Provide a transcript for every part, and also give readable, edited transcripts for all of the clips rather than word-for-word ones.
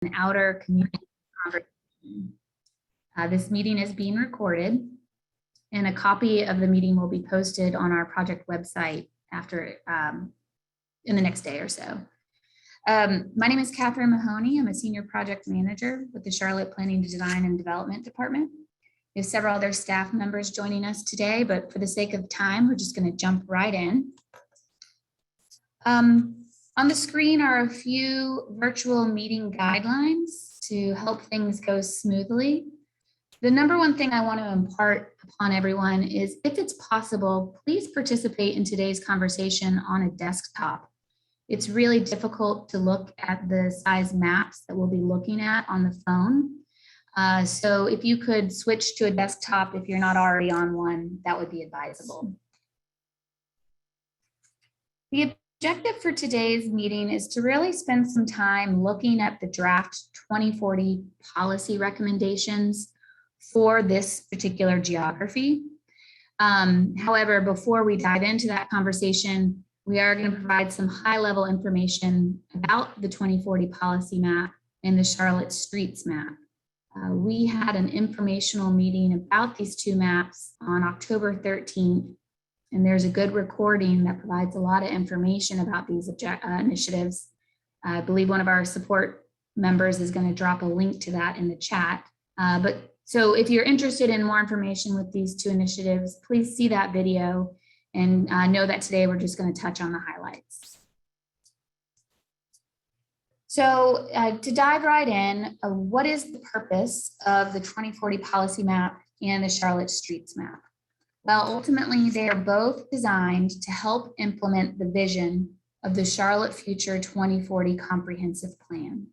an outer community conversation. This meeting is being recorded, and a copy of the meeting will be posted on our project website after in the next day or so. My name is Catherine Mahoney. I'm a senior project manager with the Charlotte Planning, Design, and Development Department. We have several other staff members joining us today, but for the sake of time, we're just going to jump right in. On the screen are a few virtual meeting guidelines to help things go smoothly. The number one thing I want to impart upon everyone is, if it's possible, please participate in today's conversation on a desktop. It's really difficult to look at the size maps that we'll be looking at on the phone. So if you could switch to a desktop, if you're not already on one, that would be advisable. The objective for today's meeting is to really spend some time looking at the draft 2040 policy recommendations for this particular geography. However, before we dive into that conversation, we are going to provide some high-level information about the 2040 policy map and the Charlotte Streets map. We had an informational meeting about these two maps on October 13th, and there's a good recording that provides a lot of information about these initiatives. I believe one of our support members is going to drop a link to that in the chat. So if you're interested in more information with these two initiatives, please see that video, and know that today we're just going to touch on the highlights. So to dive right in, what is the purpose of the 2040 policy map and the Charlotte Streets map? Well, ultimately, they are both designed to help implement the vision of the Charlotte Future 2040 Comprehensive Plan.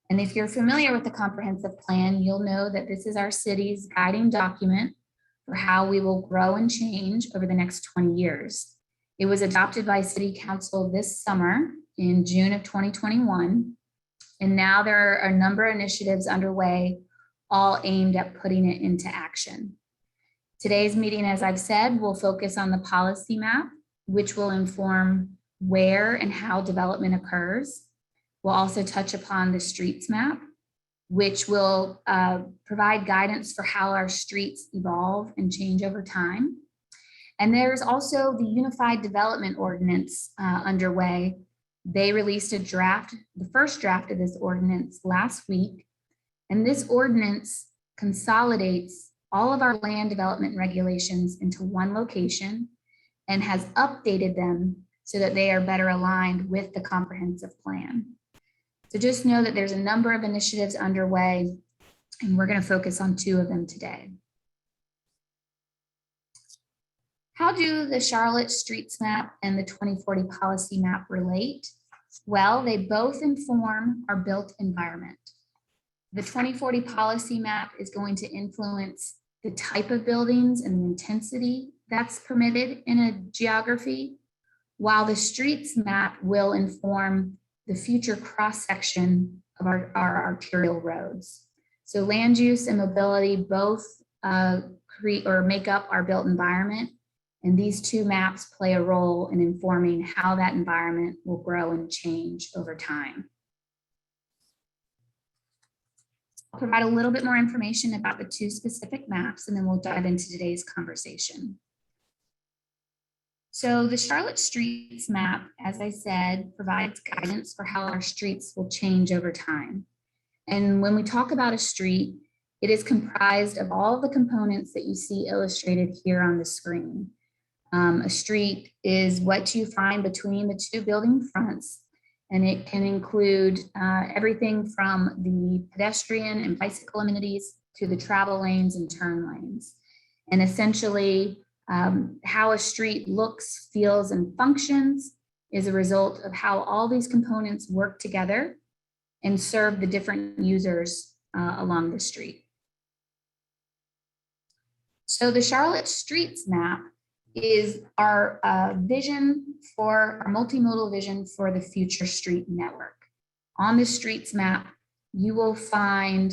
And if you're familiar with the comprehensive plan, you'll know that this is our city's guiding document for how we will grow and change over the next 20 years. It was adopted by City Council this summer in June of 2021. And now there are a number of initiatives underway, all aimed at putting it into action. Today's meeting, as I've said, will focus on the policy map, which will inform where and how development occurs. We'll also touch upon the streets map, which will provide guidance for how our streets evolve and change over time. And there's also the Unified Development Ordinance underway. They released a draft, the first draft of this ordinance last week. And this ordinance consolidates all of our land development regulations into one location and has updated them so that they are better aligned with the comprehensive plan. So just know that there's a number of initiatives underway, and we're going to focus on two of them today. How do the Charlotte Streets map and the 2040 policy map relate? Well, they both inform our built environment. The 2040 policy map is going to influence the type of buildings and the intensity that's permitted in a geography, while the streets map will inform the future cross-section of our arterial roads. So land use and mobility both create or make up our built environment, and these two maps play a role in informing how that environment will grow and change over time. I'll provide a little bit more information about the two specific maps, and then we'll dive into today's conversation. So the Charlotte Streets map, as I said, provides guidance for how our streets will change over time. And when we talk about a street, it is comprised of all the components that you see illustrated here on the screen. A street is what you find between the two building fronts, and it can include everything from the pedestrian and bicycle amenities to the travel lanes and turn lanes. And essentially, how a street looks, feels, and functions is a result of how all these components work together and serve the different users along the street. So the Charlotte Streets map is our vision for our multimodal vision for the future street network. On the streets map, you will find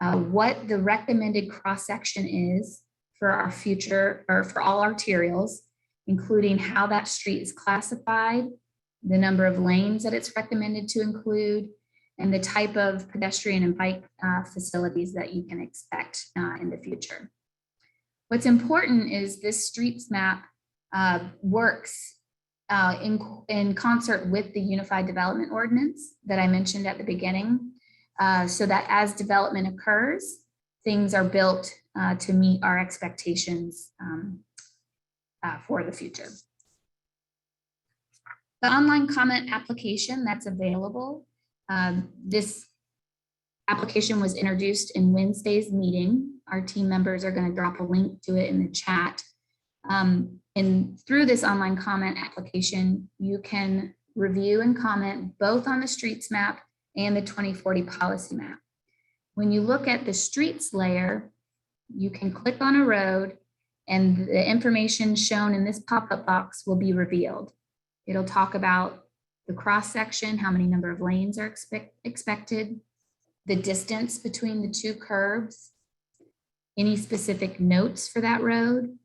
what the recommended cross-section is for our future, or for all arterials, including how that street is classified, the number of lanes that it's recommended to include, and the type of pedestrian and bike facilities that you can expect in the future. What's important is this streets map works in concert with the Unified Development Ordinance that I mentioned at the beginning, so that as development occurs, things are built to meet our expectations for the future. The online comment application that's available, this application was introduced in Wednesday's meeting. Our team members are going to drop a link to it in the chat. And through this online comment application, you can review and comment both on the streets map and the 2040 policy map. When you look at the streets layer, you can click on a road and the information shown in this pop-up box will be revealed. It'll talk about the cross section, how many number of lanes are expected, the distance between the two curbs, any specific notes for that road,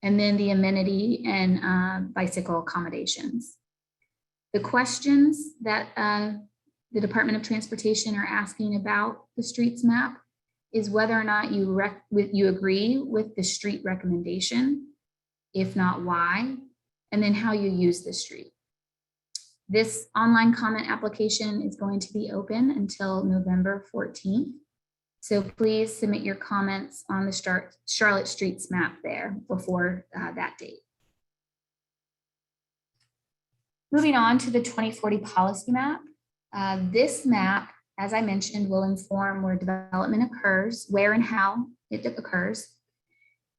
and then the amenity and bicycle accommodations. The questions that the Department of Transportation are asking about the streets map is whether or not you agree with the street recommendation, if not why, and then how you use the street. This online comment application is going to be open until November 14th. So please submit your comments on the Charlotte Streets map there before that date. Moving on to the 2040 policy map. This map, as I mentioned, will inform where development occurs, where and how it occurs.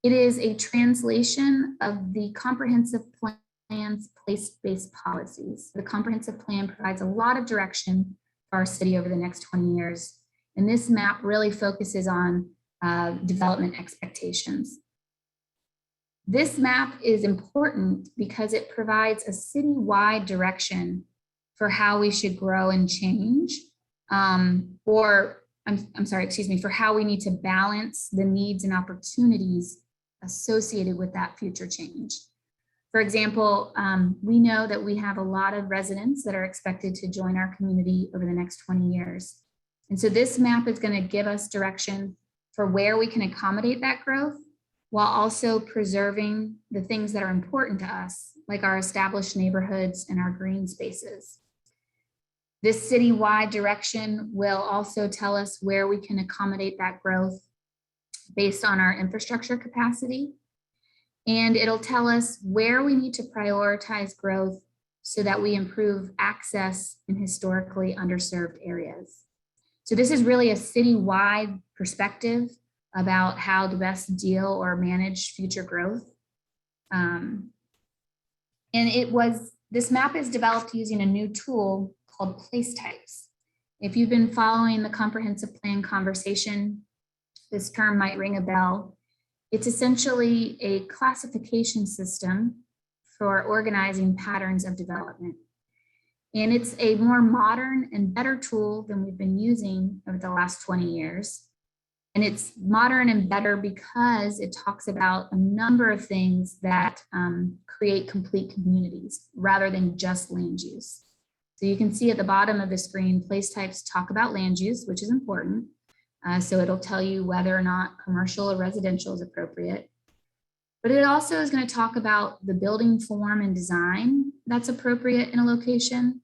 It is a translation of the comprehensive plan's place-based policies. The comprehensive plan provides a lot of direction for our city over the next 20 years. And this map really focuses on development expectations. This map is important because it provides a citywide direction for how we should grow and change, for how we need to balance the needs and opportunities associated with that future change. For example, we know that we have a lot of residents that are expected to join our community over the next 20 years. And so this map is going to give us direction for where we can accommodate that growth while also preserving the things that are important to us, like our established neighborhoods and our green spaces. This citywide direction will also tell us where we can accommodate that growth based on our infrastructure capacity. And it'll tell us where we need to prioritize growth so that we improve access in historically underserved areas. So this is really a citywide perspective about how to best deal or manage future growth. This map is developed using a new tool called place types. If you've been following the comprehensive plan conversation, this term might ring a bell. It's essentially a classification system for organizing patterns of development. And it's a more modern and better tool than we've been using over the last 20 years. And it's modern and better because it talks about a number of things that create complete communities rather than just land use. So you can see at the bottom of the screen, place types talk about land use, which is important. So it'll tell you whether or not commercial or residential is appropriate. But it also is going to talk about the building form and design that's appropriate in a location.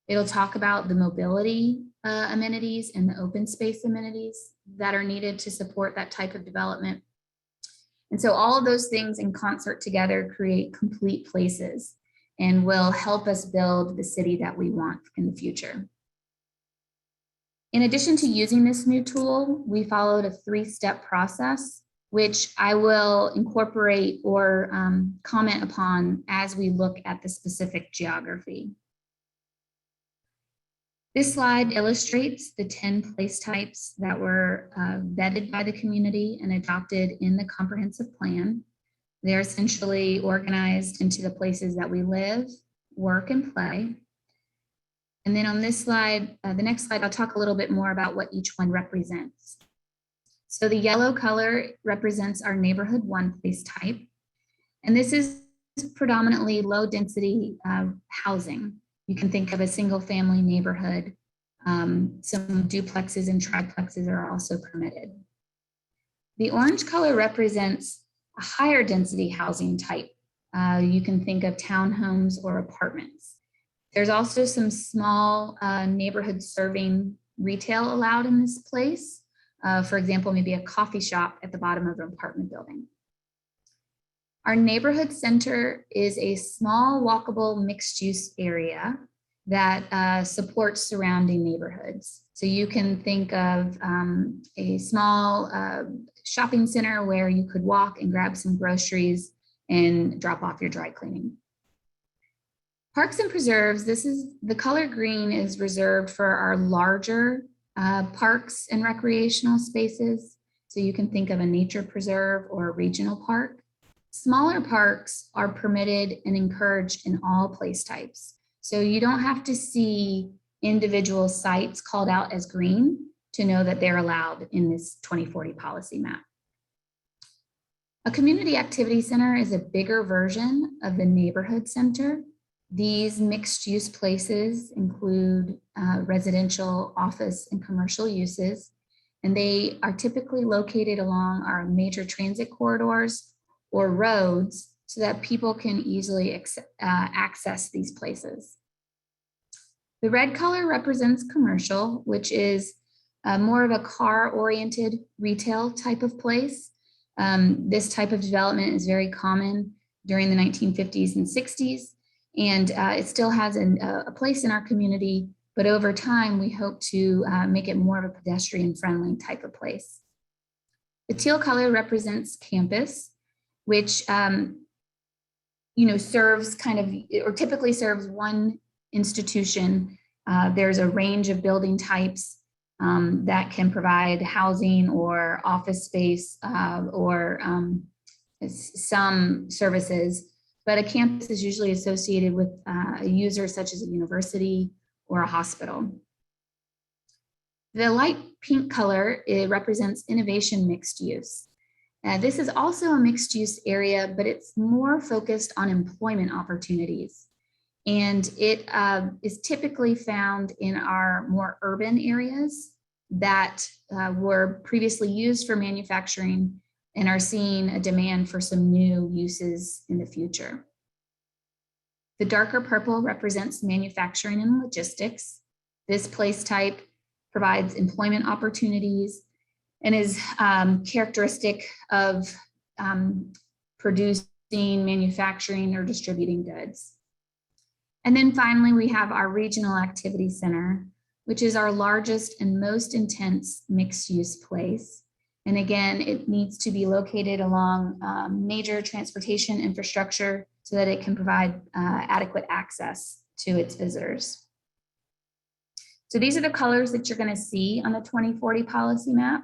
It'll talk about the mobility amenities and the open space amenities that are needed to support that type of development. And so all of those things in concert together create complete places and will help us build the city that we want in the future. In addition to using this new tool, we followed a 3-step process, which I will incorporate or comment upon as we look at the specific geography. This slide illustrates the 10 place types that were vetted by the community and adopted in the comprehensive plan. They're essentially organized into the places that we live, work, and play. And then on this slide, the next slide, I'll talk a little bit more about what each one represents. So the yellow color represents our neighborhood 1 place type. And this is predominantly low density housing. You can think of a single family neighborhood Some duplexes and triplexes are also permitted. The orange color represents a higher density housing type. You can think of townhomes or apartments. There's also some small neighborhood serving retail allowed in this place. For example, maybe a coffee shop at the bottom of an apartment building. Our neighborhood center is a small walkable mixed use area that supports surrounding neighborhoods. So you can think of a small shopping center where you could walk and grab some groceries and drop off your dry cleaning. Parks and preserves, the color green is reserved for our larger parks and recreational spaces. So you can think of a nature preserve or a regional park. Smaller parks are permitted and encouraged in all place types. So you don't have to see individual sites called out as green to know that they're allowed in this 2040 policy map. A community activity center is a bigger version of the neighborhood center. These mixed use places include residential, office, and commercial uses, and they are typically located along our major transit corridors or roads so that people can easily access these places. The red color represents commercial, which is more of a car-oriented retail type of place. This type of development is very common during the 1950s and 60s, and it still has a place in our community, but over time, we hope to make it more of a pedestrian-friendly type of place. The teal color represents campus, which serves typically serves one institution. There's a range of building types that can provide housing or office space or some services, but a campus is usually associated with a user such as a university or a hospital. The light pink color, it represents innovation mixed use. This is also a mixed use area, but it's more focused on employment opportunities. And it is typically found in our more urban areas that were previously used for manufacturing and are seeing a demand for some new uses in the future. The darker purple represents manufacturing and logistics. This place type provides employment opportunities and is characteristic of producing, manufacturing, or distributing goods. And then finally, we have our regional activity center, which is our largest and most intense mixed use place. And again, it needs to be located along major transportation infrastructure so that it can provide adequate access to its visitors. So these are the colors that you're going to see on the 2040 policy map.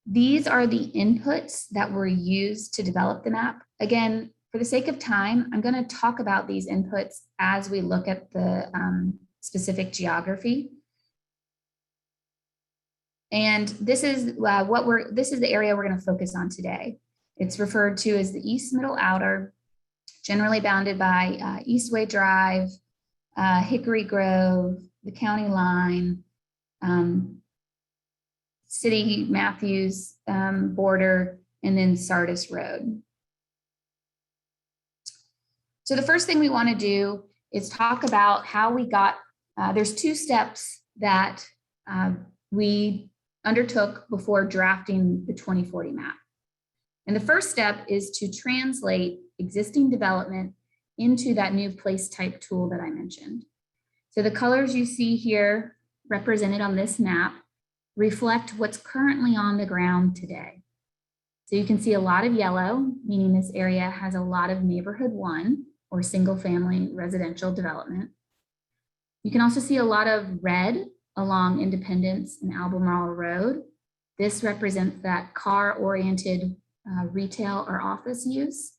These are the inputs that were used to develop the map. Again, for the sake of time, I'm going to talk about these inputs as we look at the specific geography. And this is the area we're going to focus on today. It's referred to as the East Middle Outer, generally bounded by Eastway Drive, Hickory Grove, the county line, City Matthews border, and then Sardis Road. So the first thing we want to do is talk about how we got, there's two steps that we undertook before drafting the 2040 map. And the first step is to translate existing development into that new place type tool that I mentioned. So the colors you see here represented on this map reflect what's currently on the ground today. So you can see a lot of yellow, meaning this area has a lot of neighborhood 1 or single family residential development. You can also see a lot of red along Independence and Albemarle Road. This represents that car-oriented retail or office use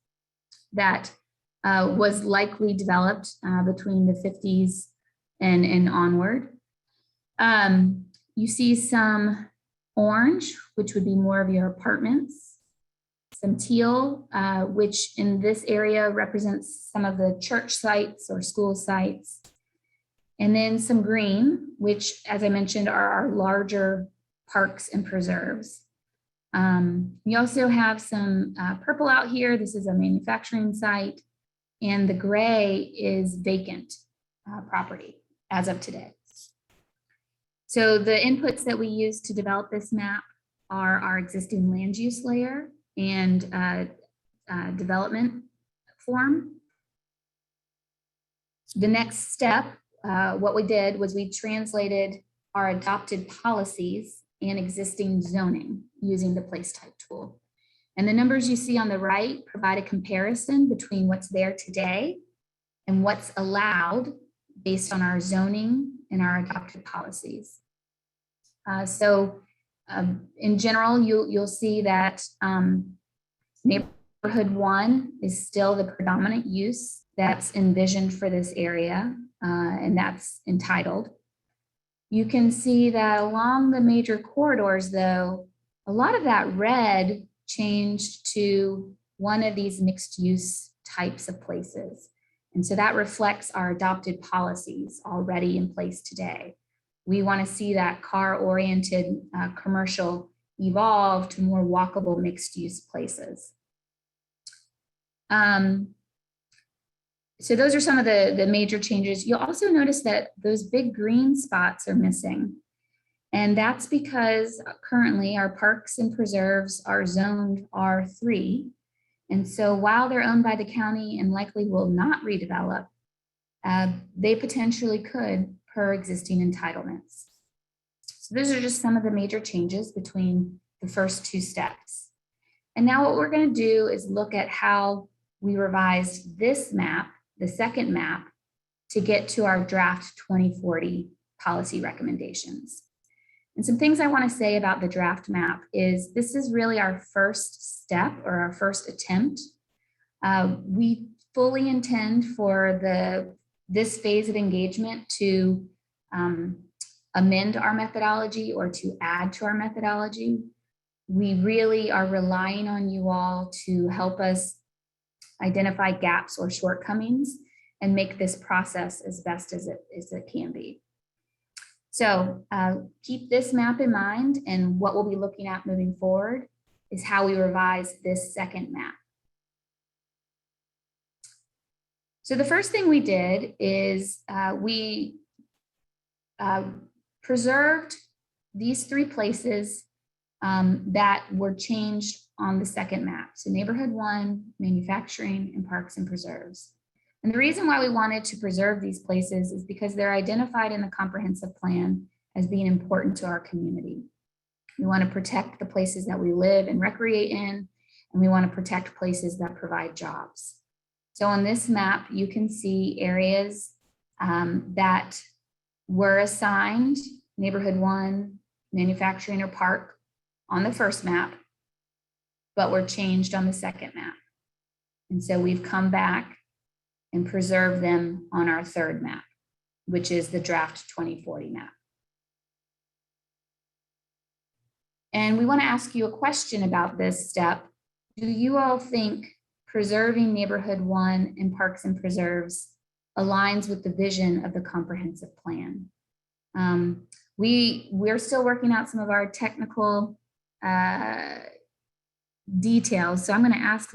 that was likely developed between the 50s and onward. You see some orange, which would be more of your apartments, some teal, which in this area represents some of the church sites or school sites. And then some green, which, as I mentioned, are our larger parks and preserves. We also have some purple out here. This is a manufacturing site. And the gray is vacant property as of today. So the inputs that we use to develop this map are our existing land use layer and development form. The next step, what we did was we translated our adopted policies and existing zoning using the place type tool. And the numbers you see on the right provide a comparison between what's there today and what's allowed based on our zoning and our adopted policies. In general, you'll see that neighborhood 1 is still the predominant use that's envisioned for this area, and that's entitled. You can see that along the major corridors, though, a lot of that red changed to one of these mixed use types of places. And so that reflects our adopted policies already in place today. We want to see that car-oriented commercial evolve to more walkable mixed use places. So those are some of the major changes. You'll also notice that those big green spots are missing. And that's because currently our parks and preserves are zoned R3. And so while they're owned by the county and likely will not redevelop, they potentially could per existing entitlements. So those are just some of the major changes between the first 2 steps. And now what we're going to do is look at how we revised this map, the second map, to get to our draft 2040 policy recommendations. And some things I want to say about the draft map is this is really our first step or our first attempt. We fully intend for this phase of engagement to amend our methodology or to add to our methodology. We really are relying on you all to help us identify gaps or shortcomings and make this process as best as it can be. So keep this map in mind, and what we'll be looking at moving forward is how we revise this second map. So the first thing we did is we preserved these 3 places that were changed on the second map. So neighborhood 1, manufacturing, and parks and preserves. And the reason why we wanted to preserve these places is because they're identified in the comprehensive plan as being important to our community. We want to protect the places that we live and recreate in, and we want to protect places that provide jobs. So on this map, you can see areas that were assigned neighborhood 1, manufacturing, or park on the first map, but were changed on the second map. And so we've come back and preserved them on our third map, which is the draft 2040 map. And we want to ask you a question about this step. Do you all think preserving neighborhood 1 and parks and preserves aligns with the vision of the comprehensive plan? We're still working out some of our technical details. So I'm going to ask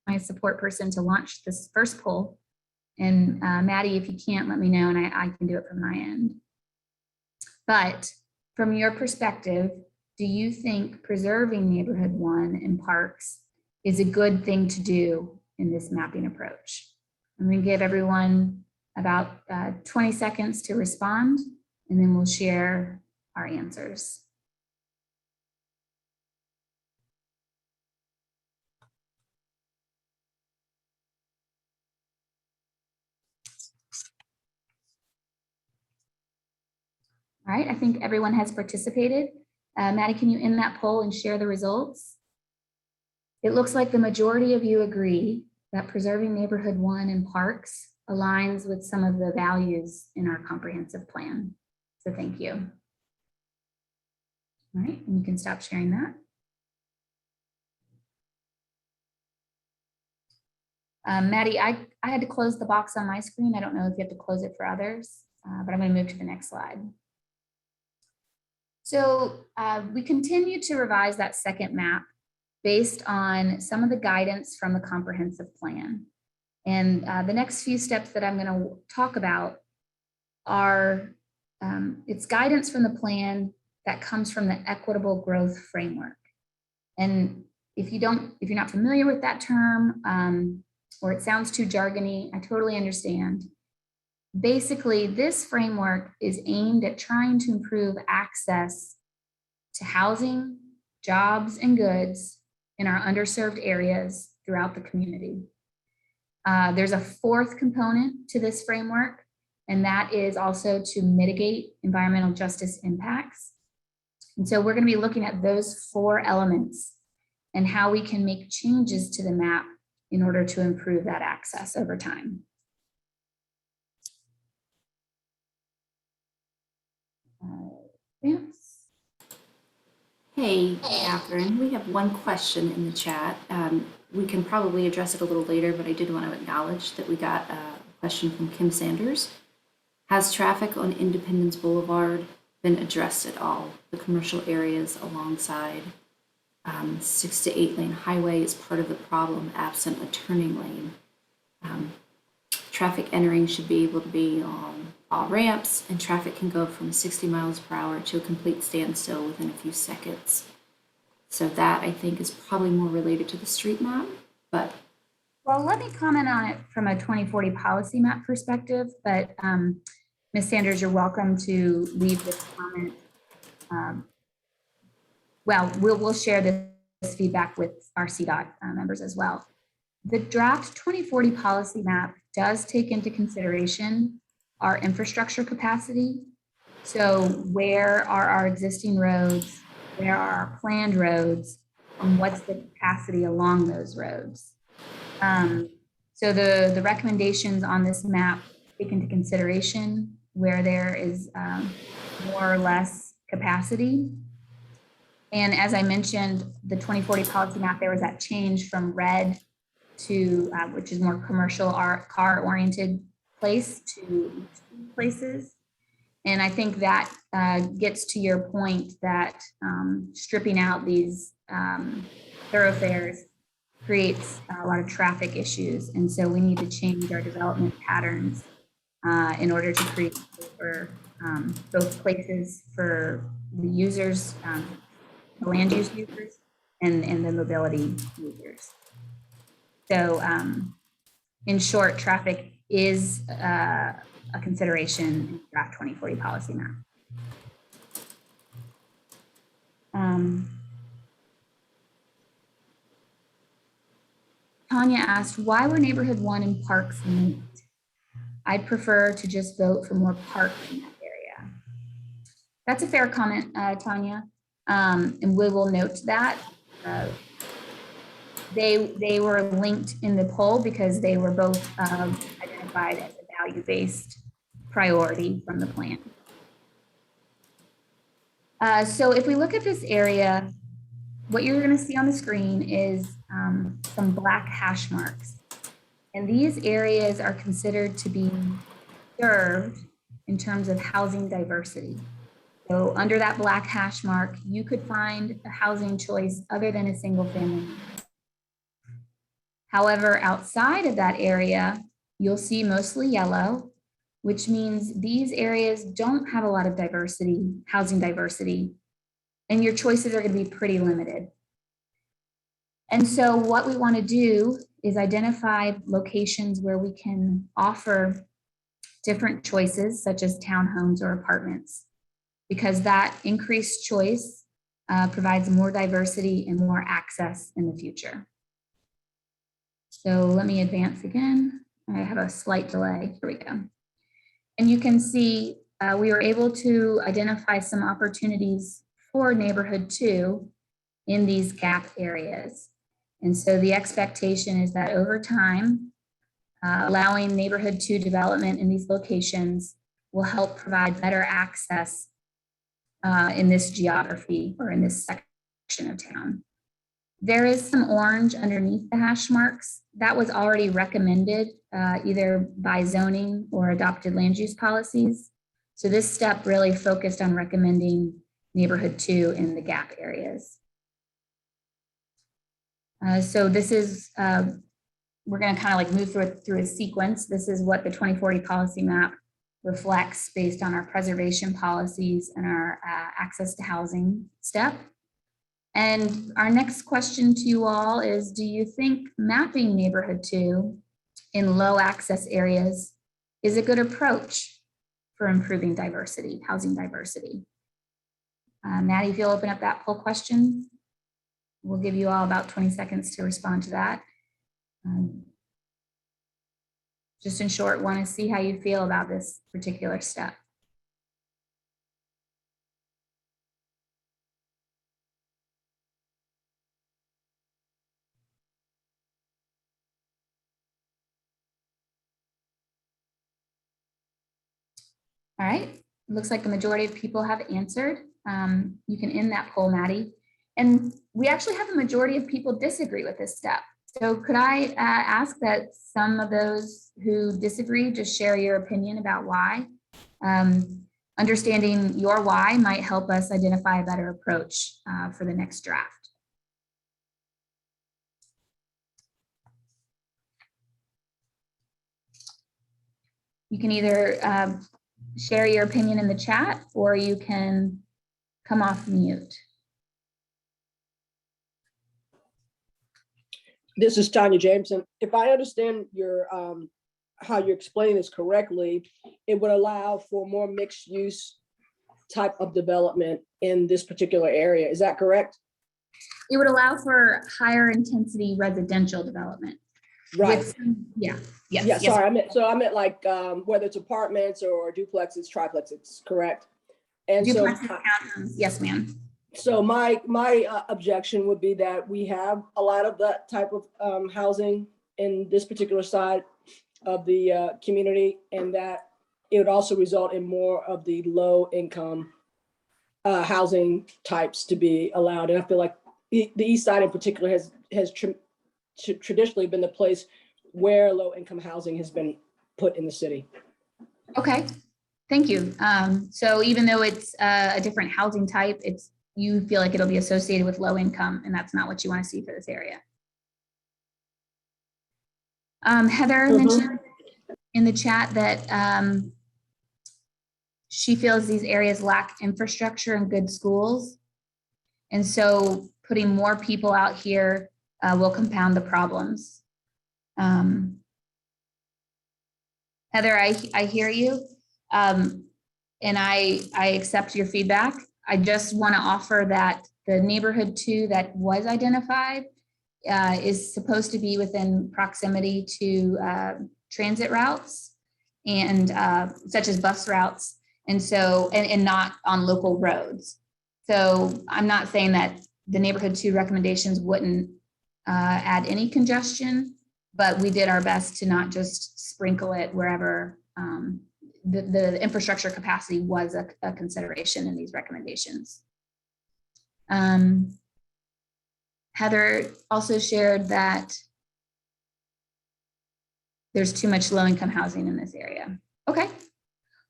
my support person to launch this first poll. And Maddie, if you can't, let me know and I can do it from my end. But from your perspective, do you think preserving neighborhood 1 and parks is a good thing to do in this mapping approach? I'm going to give everyone about 20 seconds to respond, and then we'll share our answers. All right, I think everyone has participated. Maddie, can you end that poll and share the results? It looks like the majority of you agree that preserving neighborhood 1 and parks aligns with some of the values in our comprehensive plan. So thank you. All right, and you can stop sharing that. Maddie, I had to close the box on my screen. I don't know if you have to close it for others. but I'm going to move to the next slide. So we continue to revise that second map based on some of the guidance from the comprehensive plan. And the next few steps that I'm going to talk about are it's guidance from the plan that comes from the equitable growth framework. And if you're not familiar with that term, or it sounds too jargony, I totally understand. Basically, this framework is aimed at trying to improve access to housing, jobs, and goods in our underserved areas throughout the community. There's a fourth component to this framework, and that is also to mitigate environmental justice impacts. And so we're going to be looking at those four elements and how we can make changes to the map in order to improve that access over time. Yes. Hey, Catherine, we have one question in the chat. We can probably address it a little later, but I did want to acknowledge that we got a question from Kim Sanders. Has traffic on Independence Boulevard been addressed at all? The commercial areas alongside 6 to 8 lane highway is part of the problem, absent a turning lane. Traffic entering should be able to be on all ramps, and traffic can go from 60 miles per hour to a complete standstill within a few seconds. So that, I think, is probably more related to the street map, but. Well, let me comment on it from a 2040 policy map perspective, but Ms. Sanders, you're welcome to leave this comment. Well, we'll share this feedback with our CDOT members as well. The draft 2040 policy map does take into consideration our infrastructure capacity. So where are our existing roads? Where are our planned roads? And what's the capacity along those roads? So the recommendations on this map take into consideration where there is more or less capacity. And as I mentioned, the 2040 policy map, there was that change from red to, which is more commercial car oriented place to places. And I think that gets to your point that stripping out these thoroughfares creates a lot of traffic issues. And so we need to change our development patterns in order to create for both places for the users, the land use users, and the mobility users. So in short, traffic is a consideration in the draft 2040 policy map. Tanya asked, why were neighborhood 1 and parks linked? I'd prefer to just vote for more parks in that area. That's a fair comment, Tanya, and we will note that. They were linked in the poll because they were both identified as a value-based priority from the plan. So if we look at this area, what you're going to see on the screen is some black hash marks. And these areas are considered to be served in terms of housing diversity. So under that black hash mark, you could find a housing choice other than a single family. However, outside of that area, you'll see mostly yellow, which means these areas don't have a lot of diversity, housing diversity, and your choices are going to be pretty limited. And so what we want to do is identify locations where we can offer different choices, such as townhomes or apartments, because that increased choice provides more diversity and more access in the future. So let me advance again. I have a slight delay. Here we go. And you can see we were able to identify some opportunities for neighborhood 2 in these gap areas. And so the expectation is that over time, allowing neighborhood 2 development in these locations will help provide better access in this geography or in this section of town. There is some orange underneath the hash marks that was already recommended either by zoning or adopted land use policies. So this step really focused on recommending neighborhood 2 in the gap areas. So this is, we're going to kind of like move through a sequence. This is what the 2040 policy map reflects based on our preservation policies and our access to housing step. And our next question to you all is, do you think mapping neighborhood 2 in low access areas is a good approach for improving diversity, housing diversity? Maddie, if you'll open up that poll question, we'll give you all about 20 seconds to respond to that. Just in short, want to see how you feel about this particular step. All right, looks like the majority of people have answered. You can end that poll, Maddie. And we actually have a majority of people disagree with this step. So could I ask that some of those who disagree just share your opinion about why? Understanding your why might help us identify a better approach for the next draft. You can either share your opinion in the chat, or you can come off mute. This is Tanya Jameson. If I understand your how you're explaining this correctly, it would allow for more mixed use type of development in this particular area. Is that correct? It would allow for higher intensity residential development. Right. Yes. Sorry, I meant like whether it's apartments or duplexes, triplexes, correct? And duplexes, yes, ma'am. So my objection would be that we have a lot of that type of housing in this particular side of the community, and that it would also result in more of the low income housing types to be allowed. And I feel like the East Side in particular has traditionally been the place where low income housing has been put in the city. Okay, thank you. So even though it's a different housing type, you feel like it'll be associated with low income, and that's not what you want to see for this area. Heather mentioned in the chat that she feels these areas lack infrastructure and good schools. And so putting more people out here will compound the problems. Heather, I hear you, and I accept your feedback. I just want to offer that the neighborhood 2 that was identified is supposed to be within proximity to transit routes and such as bus routes, and so and not on local roads. So I'm not saying that the neighborhood 2 recommendations wouldn't add any congestion, but we did our best to not just sprinkle it wherever the infrastructure capacity was a consideration in these recommendations. Heather also shared that there's too much low-income housing in this area. Okay,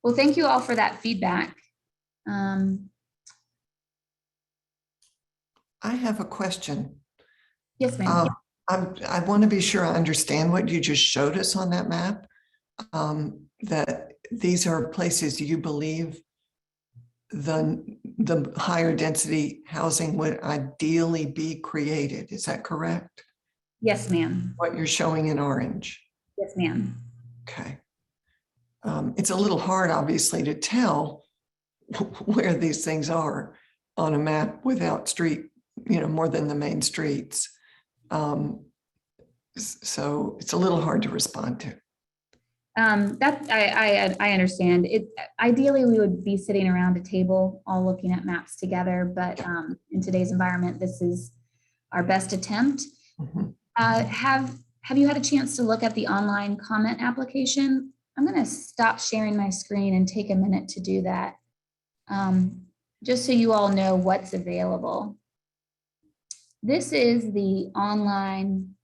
well, thank you all for that feedback. I have a question. Yes, ma'am. I want to be sure I understand what you just showed us on that map, that these are places you believe the higher density housing would ideally be created. Is that correct? Yes, ma'am. What you're showing in orange? Yes, ma'am. Okay. It's a little hard, obviously, to tell where these things are on a map without street, more than the main streets. So it's a little hard to respond to. That I understand. Ideally, we would be sitting around a table all looking at maps together, but in today's environment, this is our best attempt. Mm-hmm. Have you had a chance to look at the online comment application? I'm going to stop sharing my screen and take a minute to do that, just so you all know what's available. This is the online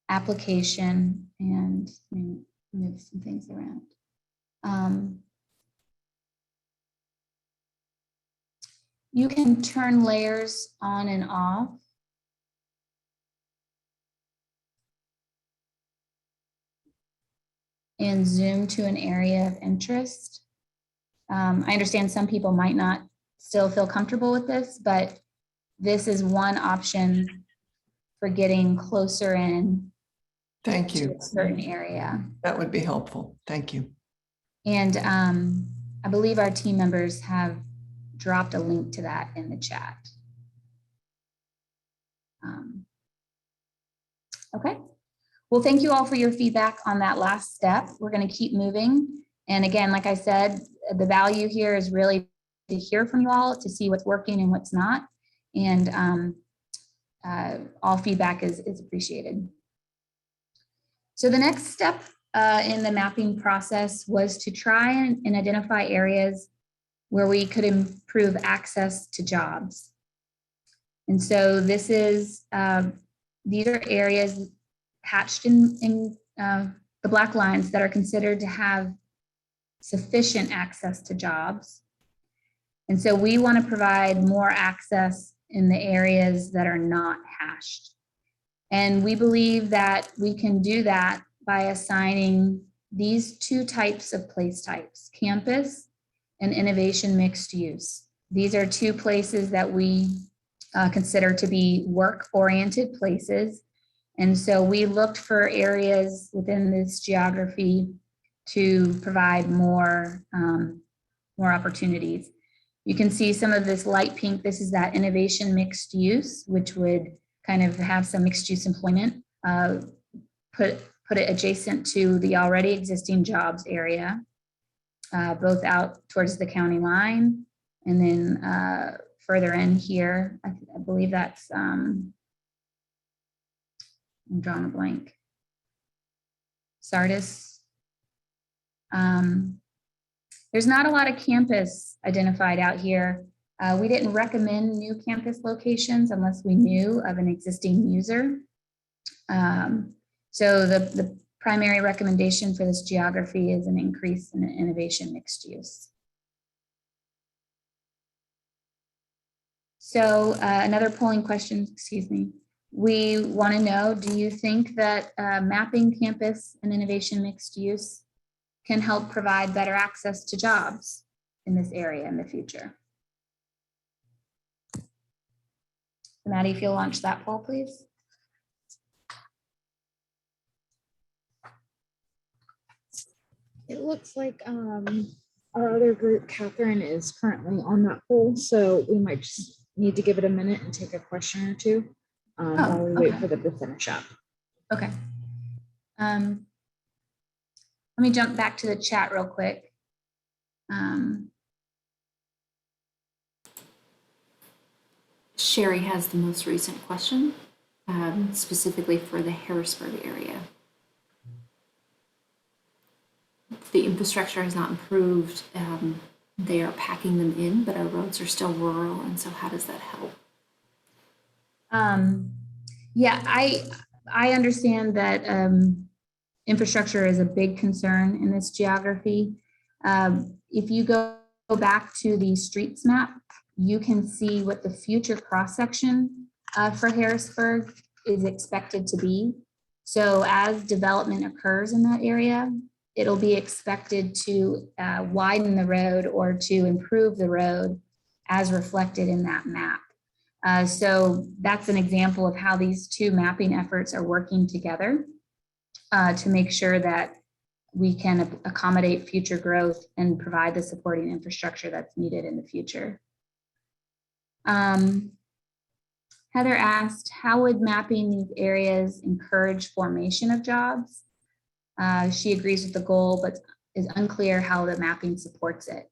application, and let me move some things around. You can turn layers on and off. And zoom to an area of interest. I understand some people might not still feel comfortable with this, but this is one option for getting closer in Thank to you. a certain area. That would be helpful. Thank you. And I believe our team members have dropped a link to that in the chat. Okay. Well, thank you all for your feedback on that last step. We're going to keep moving. And again, like I said, the value here is really to hear from you all, to see what's working and what's not. And all feedback is appreciated. So the next step in the mapping process was to try and identify areas where we could improve access to jobs. And so this is, these are areas hatched in the black lines that are considered to have sufficient access to jobs. And so we want to provide more access in the areas that are not hashed. And we believe that we can do that by assigning these two types of place types, campus and innovation mixed use. These are two places that we consider to be work-oriented places. And so we looked for areas within this geography to provide more opportunities. You can see some of this light pink. This is that innovation mixed use, which would kind of have some mixed use employment, put it adjacent to the already existing jobs area, both out towards the county line, and then further in here, I believe that's, I'm drawing a blank. Sardis. There's not a lot of campus identified out here. We didn't recommend new campus locations unless we knew of an existing user. So the primary recommendation for this geography is an increase in innovation mixed use. So another polling question, excuse me. We want to know, do you think that mapping campus and innovation mixed use can help provide better access to jobs in this area in the future? Maddie, if you'll launch that poll, please. It looks like our other group, Catherine, is currently on that poll, so we might just need to give it a minute and take a question or two while we wait for them to finish up. Okay. Let me jump back to the chat real quick. Sherry has the most recent question, specifically for the Harrisburg area. The infrastructure has not improved. They are packing them in, but our roads are still rural. And so how does that help? Yeah, I understand that infrastructure is a big concern in this geography. If you go back to the streets map, you can see what the future cross-section for Harrisburg is expected to be. So as development occurs in that area, it'll be expected to widen the road or to improve the road as reflected in that map. So that's an example of how these two mapping efforts are working together to make sure that we can accommodate future growth and provide the supporting infrastructure that's needed in the future. Heather asked, how would mapping these areas encourage formation of jobs? She agrees with the goal, but is unclear how the mapping supports it.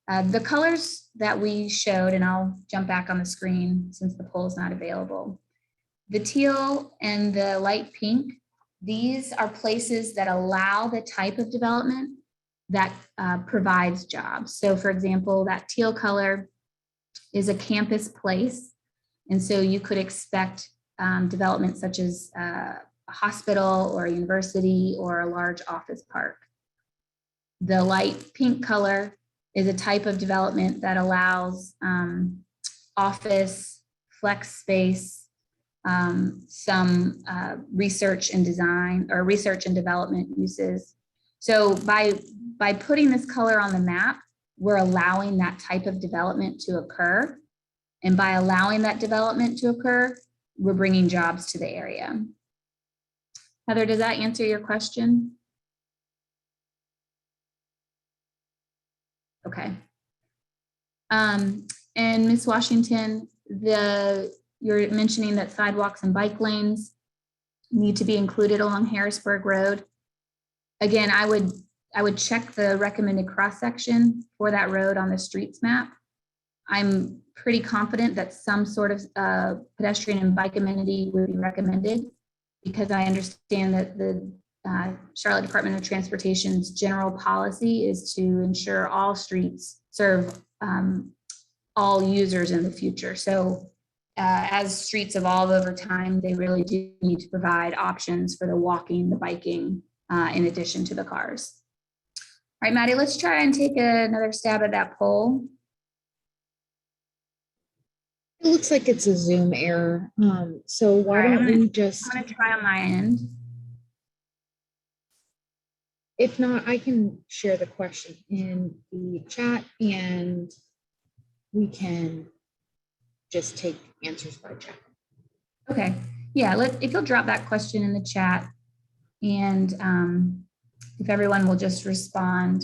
The colors that we showed, and I'll jump back on the screen since the poll is not available. The teal and the light pink, these are places that allow the type of development that provides jobs. So for example, that teal color is a campus place. And so you could expect development such as a hospital or a university or a large office park. The light pink color is a type of development that allows office, flex space, some research and design or research and development uses. So by putting this color on the map, we're allowing that type of development to occur. And by allowing that development to occur, we're bringing jobs to the area. Heather, does that answer your question? Okay. And Ms. Washington, you're mentioning that sidewalks and bike lanes need to be included along Harrisburg Road. Again, I would check the recommended cross-section for that road on the streets map. I'm pretty confident that some sort of pedestrian and bike amenity would be recommended, because I understand that the Charlotte Department of Transportation's general policy is to ensure all streets serve all users in the future. So as streets evolve over time, they really do need to provide options for the walking, the biking, in addition to the cars. All right, Maddie, let's try and take another stab at that poll. It looks like it's a Zoom error. So why All right, don't we just, I'm gonna try on my end. if not, I can share the question in the chat and we can just take answers by chat. Okay, yeah, if you'll drop that question in the chat, and if everyone will just respond.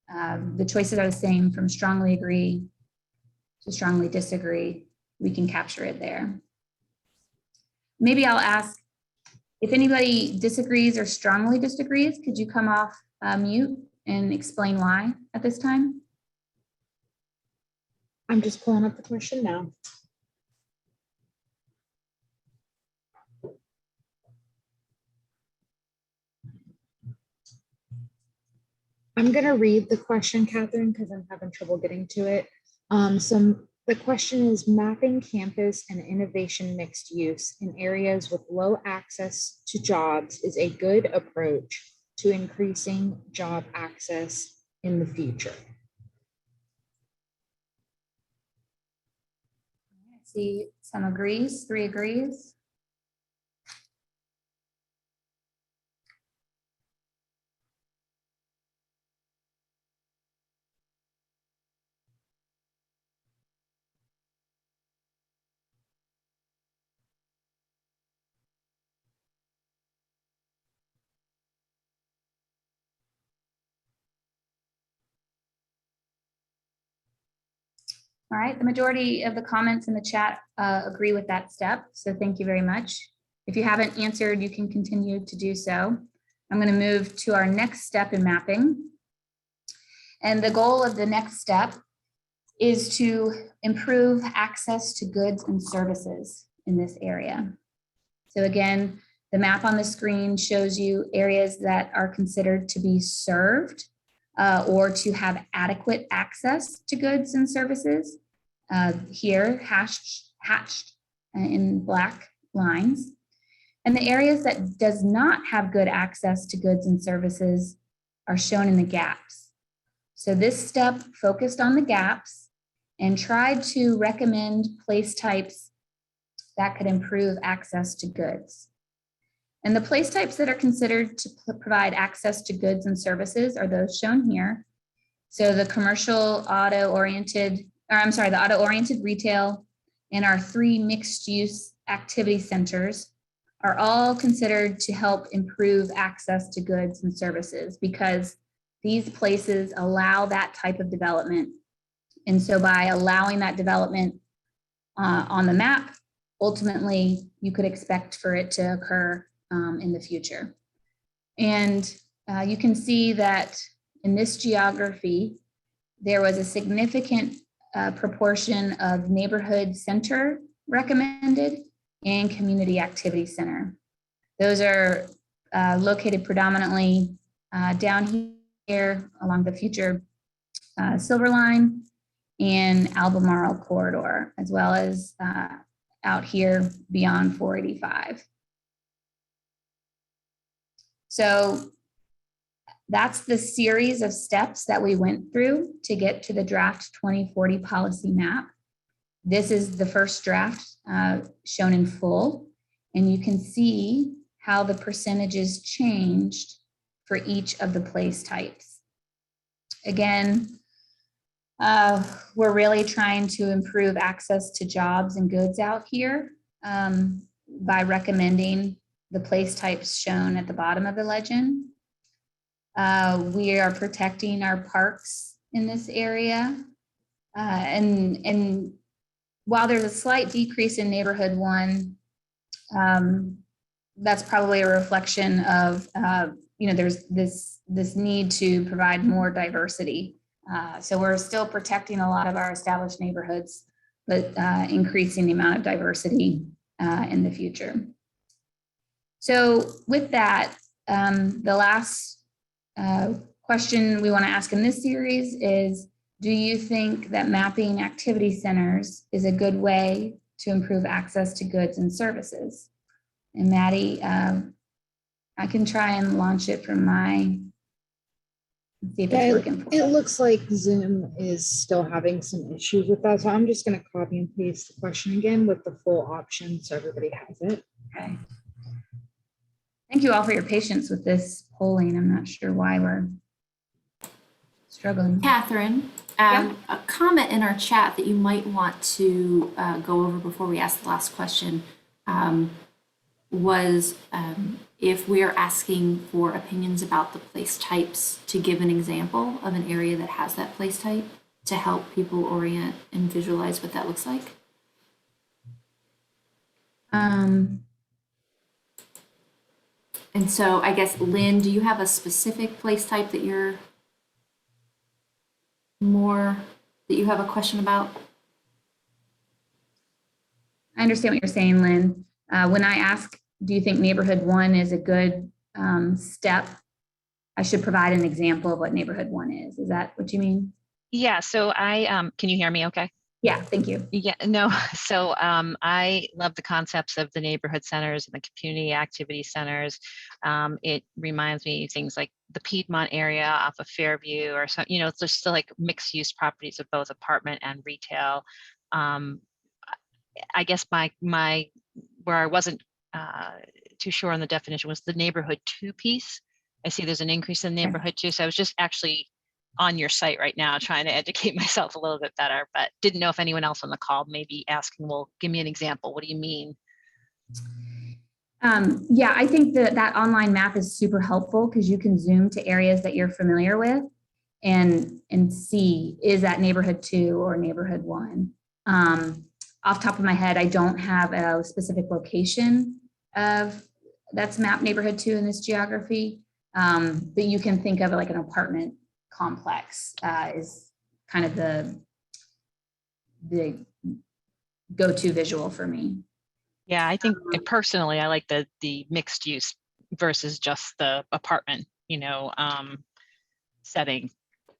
The choices are the same, from strongly agree to strongly disagree. We can capture it there. Maybe I'll ask, if anybody disagrees or strongly disagrees, could you come off mute and explain why at this time? I'm just pulling up the question now. I'm going to read the question, Catherine, because I'm having trouble getting to it. So the question is, mapping campus and innovation mixed use in areas with low access to jobs is a good approach to increasing job access in the future. I see some agrees, 3 agrees. All right, the majority of the comments in the chat agree with that step, so thank you very much. If you haven't answered, you can continue to do so. I'm going to move to our next step in mapping. And the goal of the next step is to improve access to goods and services in this area. So again, the map on the screen shows you areas that are considered to be served or to have adequate access to goods and services. Here, hatched in black lines. And the areas that does not have good access to goods and services are shown in the gaps. So this step focused on the gaps and tried to recommend place types that could improve access to goods. And the place types that are considered to provide access to goods and services are those shown here. So the commercial auto-oriented, the auto-oriented retail and our 3 mixed-use activity centers are all considered to help improve access to goods and services, because these places allow that type of development. And so by allowing that development on the map, ultimately you could expect for it to occur in the future. And you can see that in this geography, there was a significant proportion of neighborhood center recommended and community activity center. Those are located predominantly down here along the future Silver Line and Albemarle corridor, as well as out here beyond 485. So that's the series of steps that we went through to get to the draft 2040 policy map. This is the first draft shown in full, and you can see how the percentages changed for each of the place types. Again, we're really trying to improve access to jobs and goods out here by recommending the place types shown at the bottom of the legend. We are protecting our parks in this area. And while there's a slight decrease in neighborhood 1, that's probably a reflection of, there's this need to provide more diversity. So we're still protecting a lot of our established neighborhoods, but increasing the amount of diversity in the future. So with that, the last question we want to ask in this series is, do you think that mapping activity centers is a good way to improve access to goods and services? And Maddie, I can try and launch it from my, see if it's working for It us. looks like Zoom is still having some issues with that. So I'm just going to copy and paste the question again with the full option so everybody has it. Okay. Thank you all for your patience with this polling. I'm not sure why we're struggling. Catherine, Yeah. a comment in our chat that you might want to go over before we ask the last question was if we are asking for opinions about the place types, to give an example of an area that has that place type to help people orient and visualize what that looks like. And so I guess, Lynn, do you have a specific place type that you have a question about? I understand what you're saying, Lynn. When I ask, do you think neighborhood 1 is a good step? I should provide an example of what neighborhood 1 is. Is that what you mean? Yeah, so can you hear me okay? Yeah, thank you. Yeah, no, so I love the concepts of the neighborhood centers and the community activity centers. It reminds me of things like the Piedmont area off of Fairview, or some, it's just still like mixed use properties of both apartment and retail. I guess my where I wasn't too sure on the definition was the neighborhood 2 piece. I see there's an increase in neighborhood 2, so I was just actually on your site right now trying to educate myself a little bit better, but didn't know if anyone else on the call may be asking, well, give me an example. What do you mean? Yeah, I think that online map is super helpful because you can zoom to areas that you're familiar with and see, is that neighborhood 2 or neighborhood 1? Off top of my head, I don't have a specific location of that's mapped neighborhood 2 in this geography, but you can think of it like an apartment complex is kind of the go-to visual for me. Yeah, I think personally, I like the mixed use versus just the apartment, setting.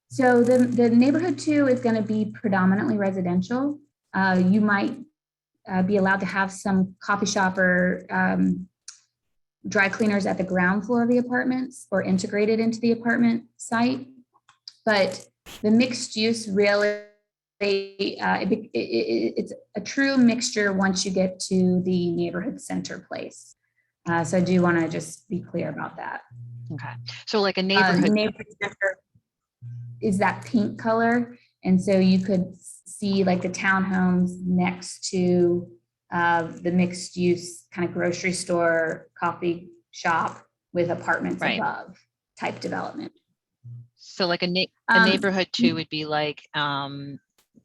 So the neighborhood 2 is going to be predominantly residential. You might be allowed to have some coffee shop or dry cleaners at the ground floor of the apartments or integrated into the apartment site. But the mixed use really, it's a true mixture once you get to the neighborhood center place. So I do want to just be clear about that. Okay, so like a neighborhood. Neighborhood center is that pink color. And so you could see like the townhomes next to the mixed use kind of grocery store, coffee shop with apartments above type development. So like a neighborhood 2 would be like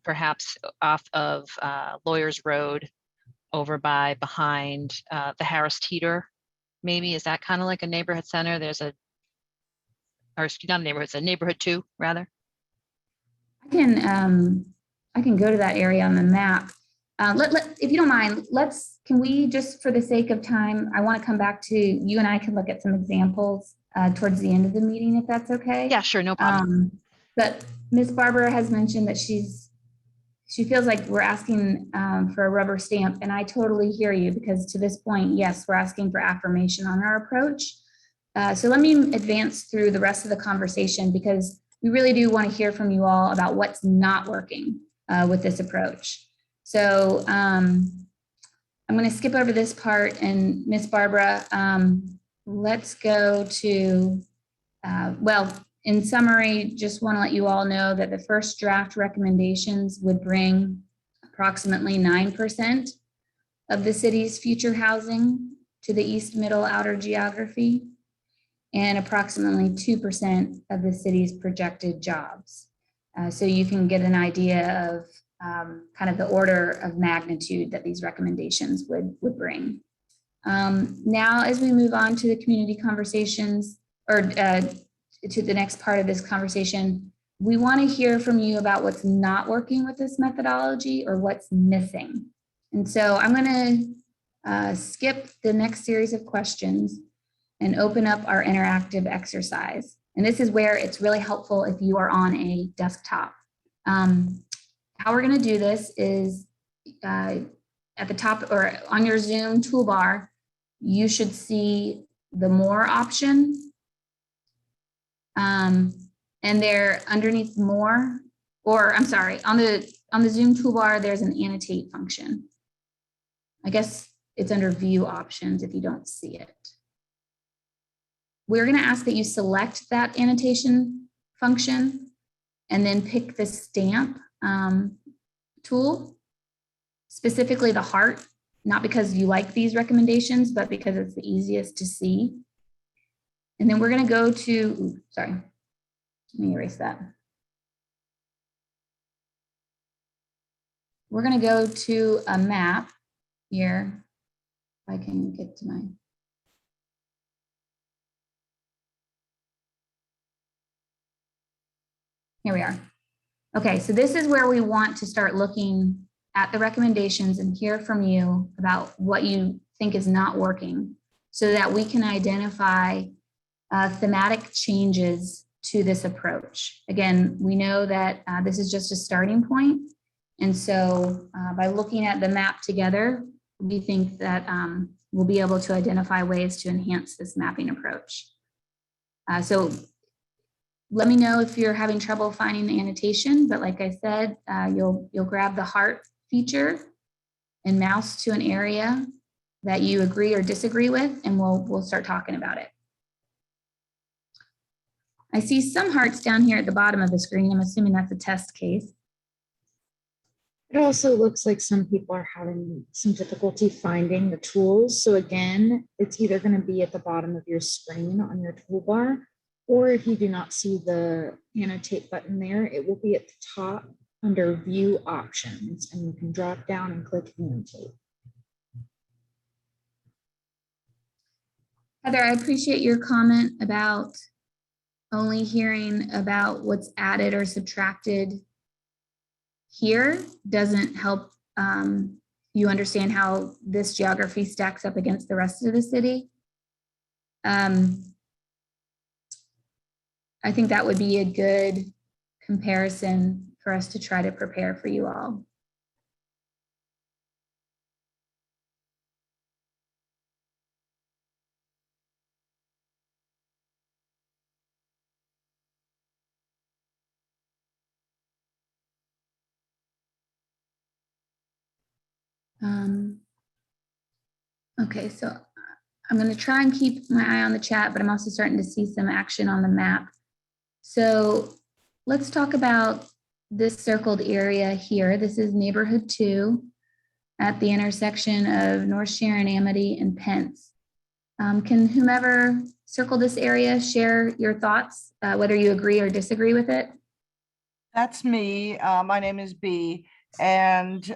perhaps off of Lawyers Road over behind the Harris Teeter, maybe. Is that kind of like a neighborhood center? There's not a neighborhood, it's a neighborhood 2 rather. I can go to that area on the map. If you don't mind, can we just, for the sake of time, I want to come back to you and I can look at some examples towards the end of the meeting, if that's okay. Yeah, sure, no problem. But Ms. Barbara has mentioned that she feels like we're asking for a rubber stamp, and I totally hear you, because to this point, yes, we're asking for affirmation on our approach. So let me advance through the rest of the conversation because we really do want to hear from you all about what's not working with this approach. So I'm going to skip over this part, and Miss Barbara, let's go to, well, in summary, just want to let you all know that the first draft recommendations would bring approximately 9% of the city's future housing to the east, middle, outer geography, and approximately 2% of the city's projected jobs. So you can get an idea of kind of the order of magnitude that these recommendations would bring. Now, as we move on to the community conversations, or to the next part of this conversation, we want to hear from you about what's not working with this methodology or what's missing. And so I'm going to skip the next series of questions and open up our interactive exercise. And this is where it's really helpful if you are on a desktop. How we're going to do this is at the top or on your Zoom toolbar, you should see the More option. And there underneath More, or I'm sorry, on the Zoom toolbar, there's an Annotate function. I guess it's under View Options if you don't see it. We're going to ask that you select that annotation function and then pick the stamp tool, specifically the heart, not because you like these recommendations, but because it's the easiest to see. And then we're going to go to, sorry, let me erase that. We're going to go to a map here. If I can get to my. Here we are. Okay, so this is where we want to start looking at the recommendations and hear from you about what you think is not working so that we can identify thematic changes to this approach. Again, we know that this is just a starting point. And so by looking at the map together, we think that we'll be able to identify ways to enhance this mapping approach. So let me know if you're having trouble finding the annotation, but like I said, you'll grab the heart feature and mouse to an area that you agree or disagree with, and we'll start talking about it. I see some hearts down here at the bottom of the screen. I'm assuming that's a test case. It also looks like some people are having some difficulty finding the tools. So again, it's either going to be at the bottom of your screen on your toolbar, or if you do not see the annotate button there, it will be at the top under View Options, and you can drop down and click Annotate. Heather, I appreciate your comment about only hearing about what's added or subtracted here doesn't help you understand how this geography stacks up against the rest of the city. I think that would be a good comparison for us to try to prepare for you all. Okay, so I'm going to try and keep my eye on the chat, but I'm also starting to see some action on the map. So let's talk about this circled area here. This is neighborhood 2 at the intersection of North Sharon, Amity, and Pence. Can whomever circle this area share your thoughts, whether you agree or disagree with it? That's me. My name is B, and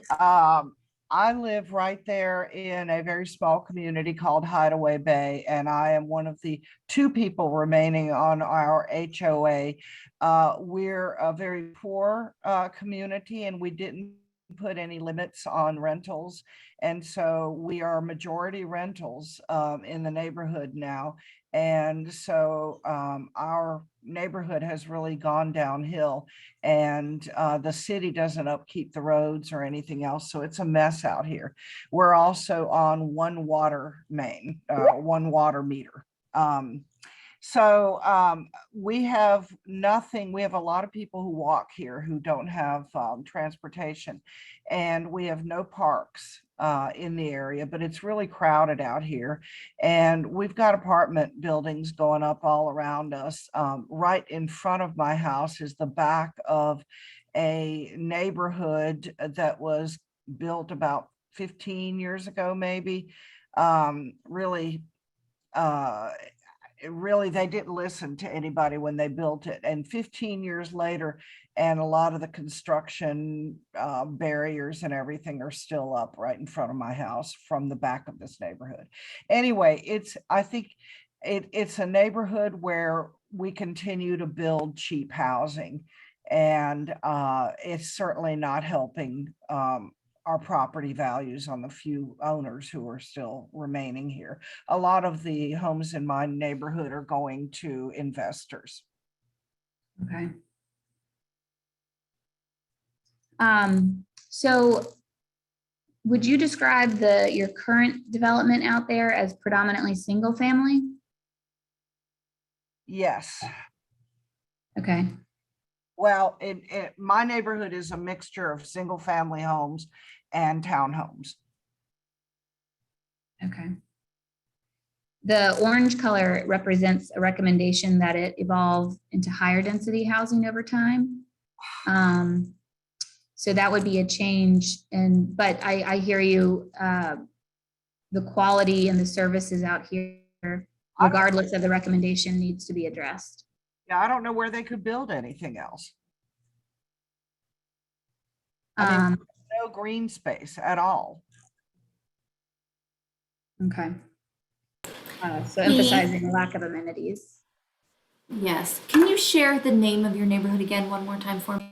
I live right there in a very small community called Hideaway Bay, and I am one of the 2 people remaining on our HOA. We're a very poor community, and we didn't put any limits on rentals, and so we are majority rentals in the neighborhood now. And so our neighborhood has really gone downhill, and the city doesn't upkeep the roads or anything else. So it's a mess out here. We're also on one water main, one water meter. So we have nothing. We have a lot of people who walk here who don't have transportation, and we have no parks in the area, but it's really crowded out here. And we've got apartment buildings going up all around us. Right in front of my house is the back of a neighborhood that was built about 15 years ago, maybe. Really, they didn't listen to anybody when they built it. And 15 years later, and a lot of the construction barriers and everything are still up right in front of my house from the back of this neighborhood. Anyway, I think it's a neighborhood where we continue to build cheap housing, and it's certainly not helping our property values on the few owners who are still remaining here. A lot of the homes in my neighborhood are going to investors. Okay. So would you describe your current development out there as predominantly single family? Yes. Okay. Well, my neighborhood is a mixture of single family homes and townhomes. Okay. The orange color represents a recommendation that it evolve into higher density housing over time. So that would be a change. But I hear you, the quality and the services out here, regardless of the recommendation, needs to be addressed. Yeah, I don't know where they could build anything else. No green space at all. Okay. So emphasizing the lack of amenities. Yes. Can you share the name of your neighborhood again one more time for me?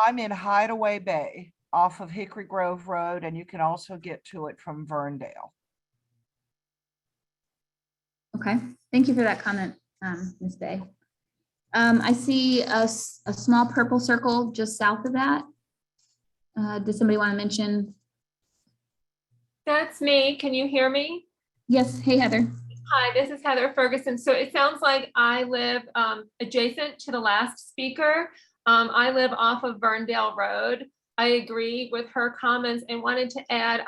I'm in Hideaway Bay off of Hickory Grove Road, and you can also get to it from Verndale. Okay, thank you for that comment, Ms. Bay. I see a small purple circle just south of that. Does somebody want to mention? That's me. Can you hear me? Yes. Hey, Heather. Hi, this is Heather Ferguson. So it sounds like I live adjacent to the last speaker. I live off of Verndale Road. I agree with her comments and wanted to add,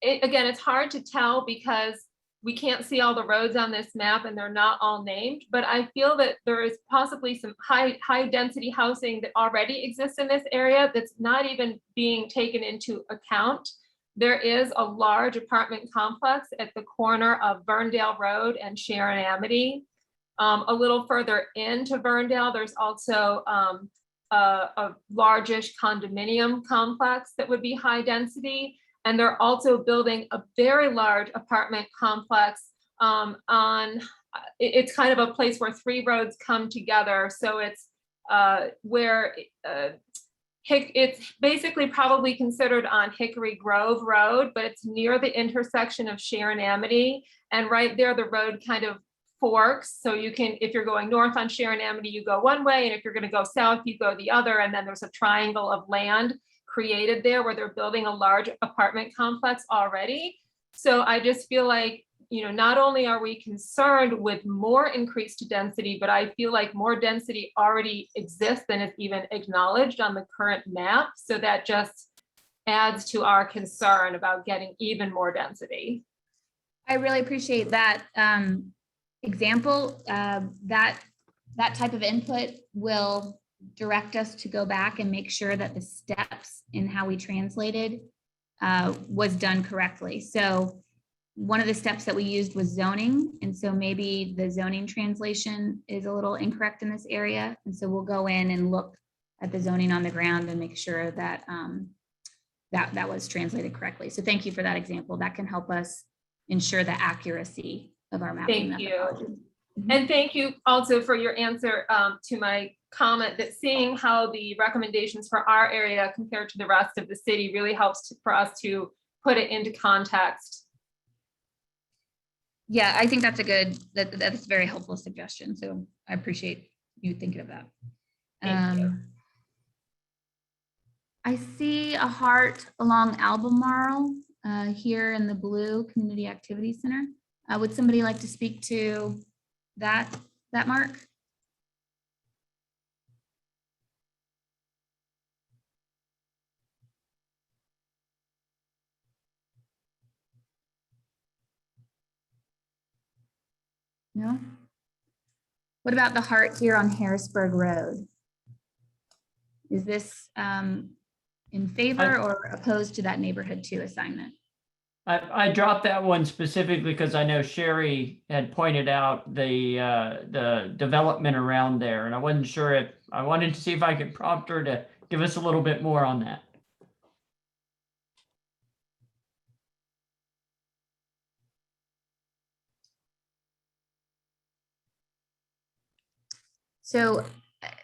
again, it's hard to tell because we can't see all the roads on this map and they're not all named, but I feel that there is possibly some high density housing that already exists in this area that's not even being taken into account. There is a large apartment complex at the corner of Verndale Road and Sharon Amity. A little further into Verndale, there's also a largish condominium complex that would be high density. And they're also building a very large apartment complex it's kind of a place where three roads come together. So it's where it's basically probably considered on Hickory Grove Road, but it's near the intersection of Sharon Amity. And right there, the road kind of forks. So you can, if you're going north on Sharon Amity, you go one way. And if you're going to go south, you go the other. And then there's a triangle of land created there where they're building a large apartment complex already. So I just feel like, you know, not only are we concerned with more increased density, but I feel like more density already exists than is even acknowledged on the current map. So that just adds to our concern about getting even more density. I really appreciate that example. That type of input will direct us to go back and make sure that the steps in how we translated was done correctly. So one of the steps that we used was zoning. And so maybe the zoning translation is a little incorrect in this area. And so we'll go in and look at the zoning on the ground and make sure that that was translated correctly. So thank you for that example. That can help us ensure the accuracy of our mapping. Thank you. And thank you also for your answer to my comment that seeing how the recommendations for our area compared to the rest of the city really helps for us to put it into context. Yeah, I think that's that's a very helpful suggestion. So I appreciate you thinking of that. Thank you. I see a heart along Albemarle here in the blue Community Activity Center. Would somebody like to speak to that that Mark? No? What about the heart here on Harrisburg Road? Is this in favor or opposed to that neighborhood 2 assignment? I dropped that one specifically because I know Sherry had pointed out the development around there, and I wasn't sure if I wanted to see if I could prompt her to give us a little bit more on that. So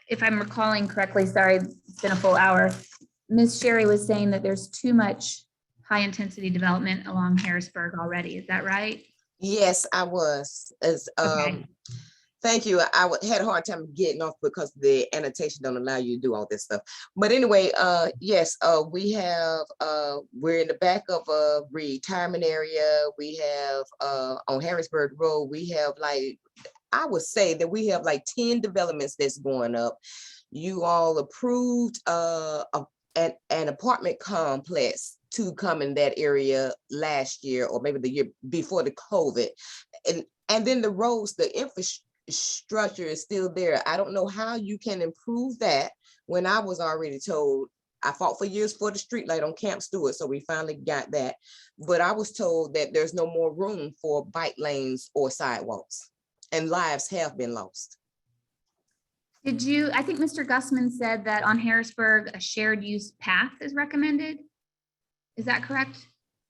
if I'm recalling correctly, sorry, it's been a full hour. Ms. Sherry was saying that there's too much high intensity development along Harrisburg already. Is that right? Yes, I was. Okay. Thank you. Had a hard time getting off because the annotation don't allow you to do all this stuff. But anyway, yes, we have, we're in the back of a retirement area. We have on Harrisburg Road, we have like, I would say that we have like 10 developments that's going up. You all approved an apartment complex to come in that area last year, or maybe the year before the COVID. And then the roads, the infrastructure is still there. I don't know how you can improve that when I was already told. I fought for years for the street light on Camp Stewart, so we finally got that. But I was told that there's no more room for bike lanes or sidewalks, and lives have been lost. Did you, I think Mr. Gussman said that on Harrisburg, a shared use path is recommended. Is that correct?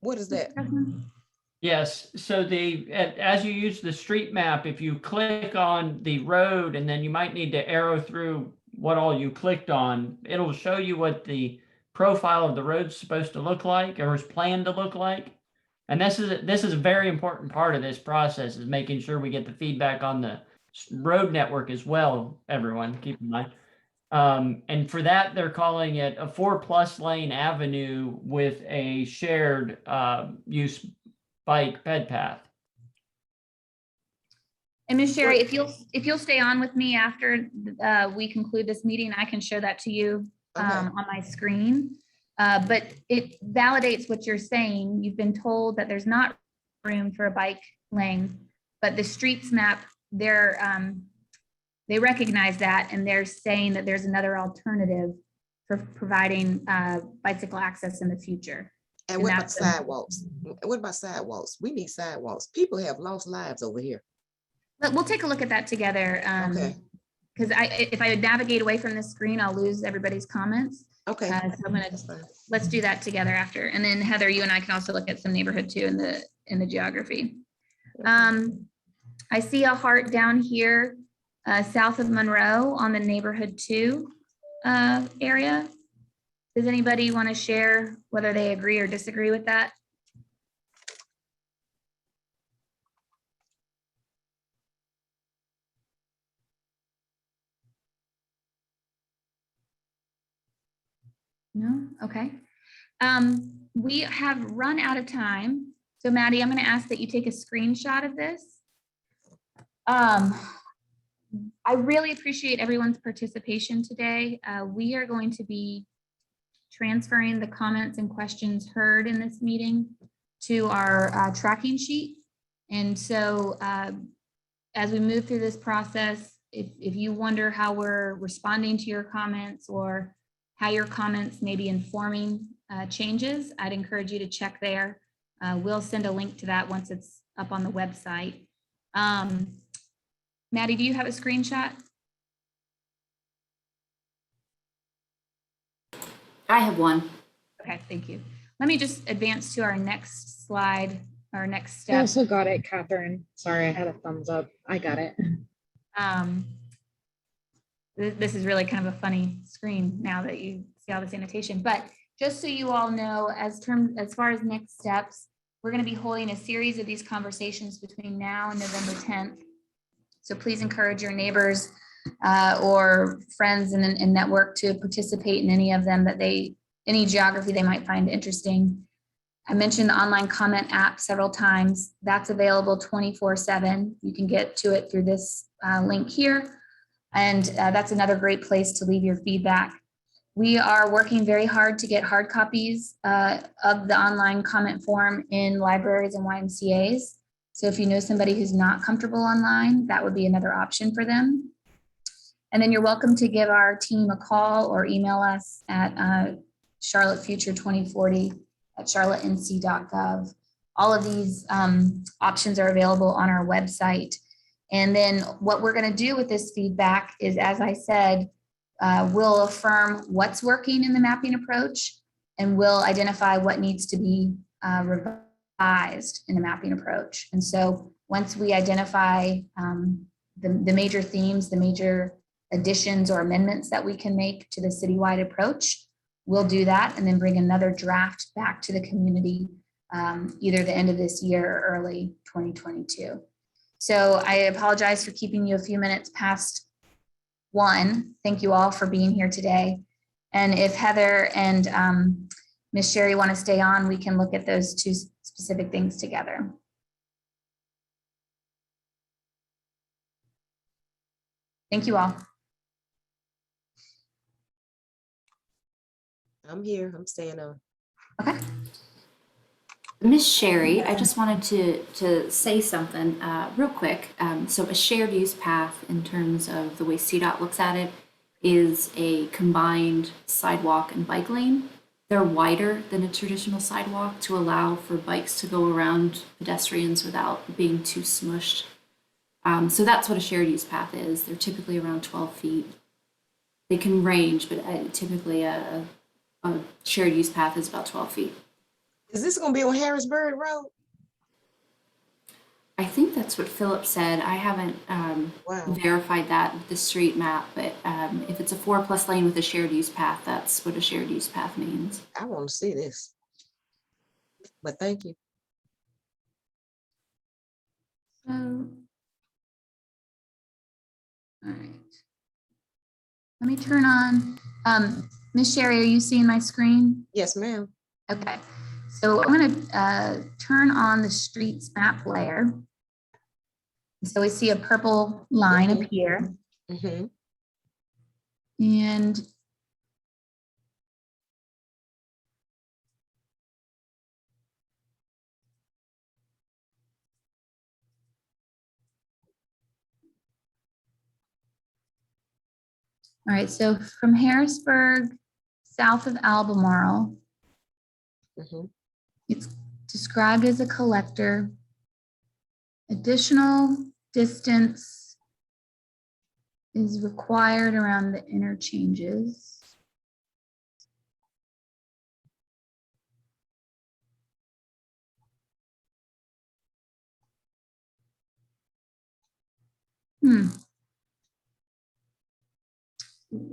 What is that? Mr. Gussman? Yes, so as you use the street map, if you click on the road and then you might need to arrow through what all you clicked on, it'll show you what the profile of the road's supposed to look like or is planned to look like. And this is a very important part of this process, is making sure we get the feedback on the road network as well, everyone, keep in mind. And for that, they're calling it a 4+ lane avenue with a shared use bike ped path. And Ms. Sherry, if you'll stay on with me after we conclude this meeting, I can show that to you on my screen. But it validates what you're saying. You've been told that there's not room for a bike lane, but the streets map, they recognize that, and they're saying that there's another alternative for providing bicycle access in the future. And what about sidewalks? What about sidewalks? We need sidewalks. People have lost lives over here. But we'll take a look at that together. Okay. Because if I navigate away from the screen, I'll lose everybody's comments. Okay. So I'm gonna let's do that together after. And then Heather, you and I can also look at some neighborhood 2 in the geography. I see a heart down here south of Monroe on the neighborhood 2 area. Does anybody want to share whether they agree or disagree with that? No? Okay. We have run out of time. So Maddie, I'm going to ask that you take a screenshot of this. I really appreciate everyone's participation today. We are going to be transferring the comments and questions heard in this meeting to our tracking sheet. And so as we move through this process, if you wonder how we're responding to your comments or how your comments may be informing changes, I'd encourage you to check there. We'll send a link to that once it's up on the website. Maddie, do you have a screenshot? I have one. Okay, thank you. Let me just advance to our next slide, our next I step. also got it, Catherine. Sorry, I had a thumbs up. I got it. This is really kind of a funny screen now that you see all this annotation, but just so you all know, as far as next steps, we're going to be holding a series of these conversations between now and November 10th. So please encourage your neighbors or friends in network to participate in any of them any geography they might find interesting. I mentioned the online comment app several times. That's available 24/7. You can get to it through this link here. And that's another great place to leave your feedback. We are working very hard to get hard copies of the online comment form in libraries and YMCA's. So if you know somebody who's not comfortable online, that would be another option for them. And then you're welcome to give our team a call or email us at charlottefuture2040@charlottenc.gov. All of these options are available on our website. And then what we're going to do with this feedback is, as I said, we'll affirm what's working in the mapping approach, and we'll identify what needs to be revised in the mapping approach. And so once we identify the major themes, the major additions or amendments that we can make to the citywide approach, we'll do that and then bring another draft back to the community either the end of this year or early 2022. So I apologize for keeping you a few minutes past 1. Thank you all for being here today. And if Heather and Ms. Sherry want to stay on, we can look at those 2 specific things together. Thank you all. I'm here. I'm staying on. Okay. Miss Sherry, I just wanted to say something real quick. So a shared use path in terms of the way CDOT looks at it is a combined sidewalk and bike lane. They're wider than a traditional sidewalk to allow for bikes to go around pedestrians without being too smushed. So that's what a shared use path is. They're typically around 12 feet. They can range, but typically a shared use path is about 12 feet. Is this gonna be on Harrisburg Road? I think that's what Philip said. I haven't Wow. verified that with the street map, but if it's a 4+ lane with a shared use path, that's what a shared use path means. I want to see this. But thank you. So, all right. Let me turn on, Ms. Sherry, are you seeing my screen? Yes, ma'am. Okay, so I'm going to turn on the streets map layer. So we see a purple line appear. Mm-hmm. And all right, so from Harrisburg, south of Albemarle, Mm-hmm. it's described as a collector. Additional distance is required around the interchanges.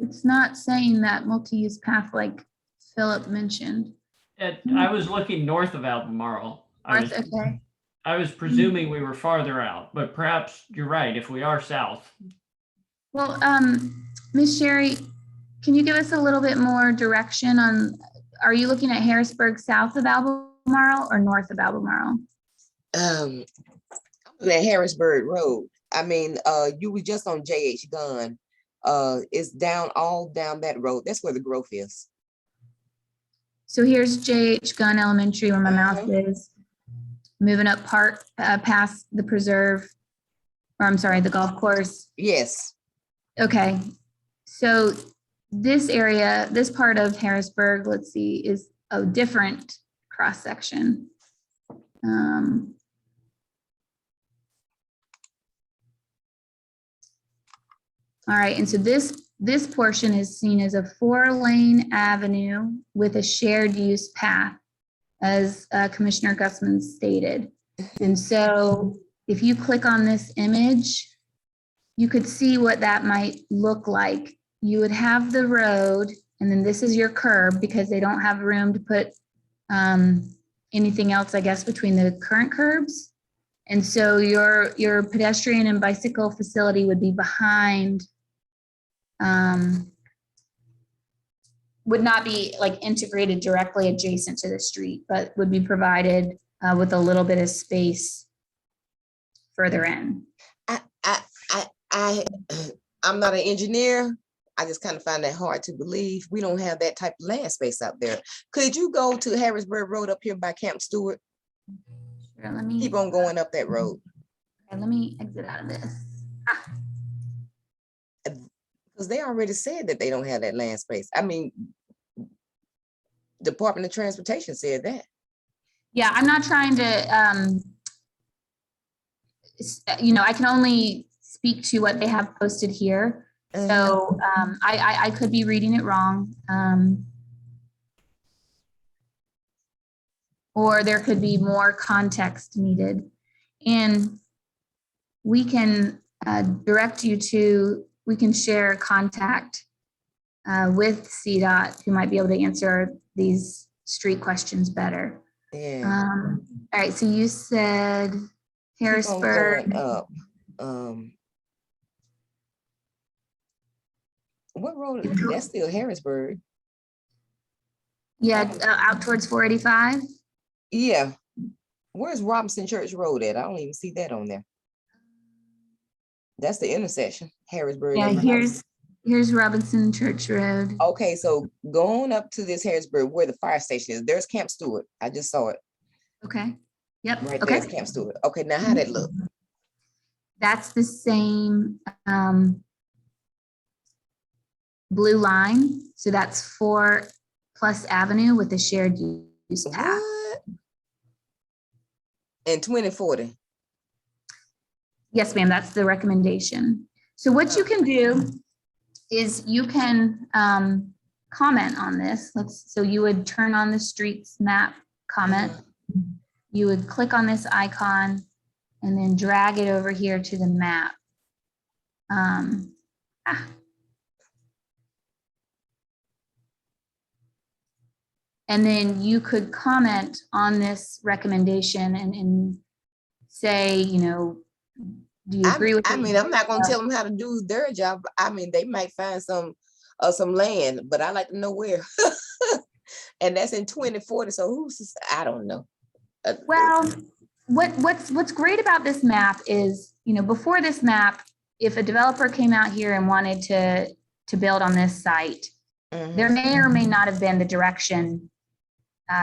It's not saying that multi-use path like Philip mentioned. I was looking north of Albemarle. Okay. I was presuming we were farther out, but perhaps you're right if we are south. Well, Ms. Sherry, can you give us a little bit more direction on, are you looking at Harrisburg south of Albemarle or north of Albemarle? I'm looking at Harrisburg Road. I mean, you were just on J.H. Gunn. It's all down that road. That's where the growth is. So here's J.H. Gunn Elementary where my mouse is. Moving up past the preserve, or I'm sorry, the golf course. Yes. Okay, so this area, this part of Harrisburg, let's see, is a different cross section. All right, and so this portion is seen as a 4-lane avenue with a shared use path, as Commissioner Gussman stated. And so if you click on this image, you could see what that might look like. You would have the road, and then this is your curb because they don't have room to put anything else, I guess, between the current curbs. And so your pedestrian and bicycle facility would be behind would not be like integrated directly adjacent to the street, but would be provided with a little bit of space further in. I'm not an engineer. I just kind of find that hard to believe. We don't have that type of land space out there. Could you go to Harrisburg Road up here by Camp Stewart? Sure, let me Keep on going up that road. let me exit out of this. Because they already said that they don't have that land space. I mean, Department of Transportation said that. Yeah, I'm not trying to, I can only speak to what they have posted here. So I could be reading it wrong. Or there could be more context needed. And we can direct you to, we can share contact with CDOT who might be able to answer these street questions better. Yeah. All right, so you said Harrisburg. Keep on going up. What road? That's still Harrisburg. Yeah, out towards 485. Yeah. Where's Robinson Church Road at? I don't even see that on there. That's the intersection, Harrisburg. Yeah, here's Robinson Church Road. Okay, so going up to this Harrisburg, where the fire station is, there's Camp Stewart. I just saw it. Okay. Yep. Right Okay. there's Camp Stewart. Okay, now how that look? That's the same blue line. So that's 4 Plus Avenue with a shared use path. What? And 2040. Yes, ma'am, that's the recommendation. So what you can do is you can comment on this. So you would turn on the streets map comment. You would click on this icon and then drag it over here to the map. And then you could comment on this recommendation and say, do you agree with I me? mean, I'm not gonna tell them how to do their job. I mean, they might find some land, but I like to know where. And that's in 2040. So I don't know. Well, what's great about this map is, before this map, if a developer came out here and wanted to build on this site, there may or may not have been the direction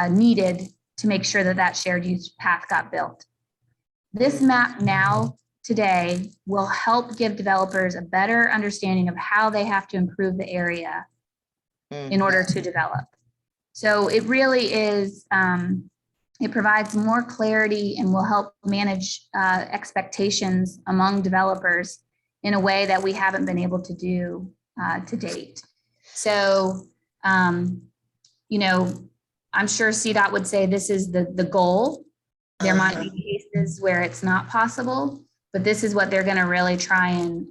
needed to make sure that shared use path got built. This map now, today, will help give developers a better understanding of how they have to improve the area in order to develop. So it really is, it provides more clarity and will help manage expectations among developers in a way that we haven't been able to do to date. So, I'm sure CDOT would say this is the goal. There might be cases where it's not possible, but this is what they're going to really try and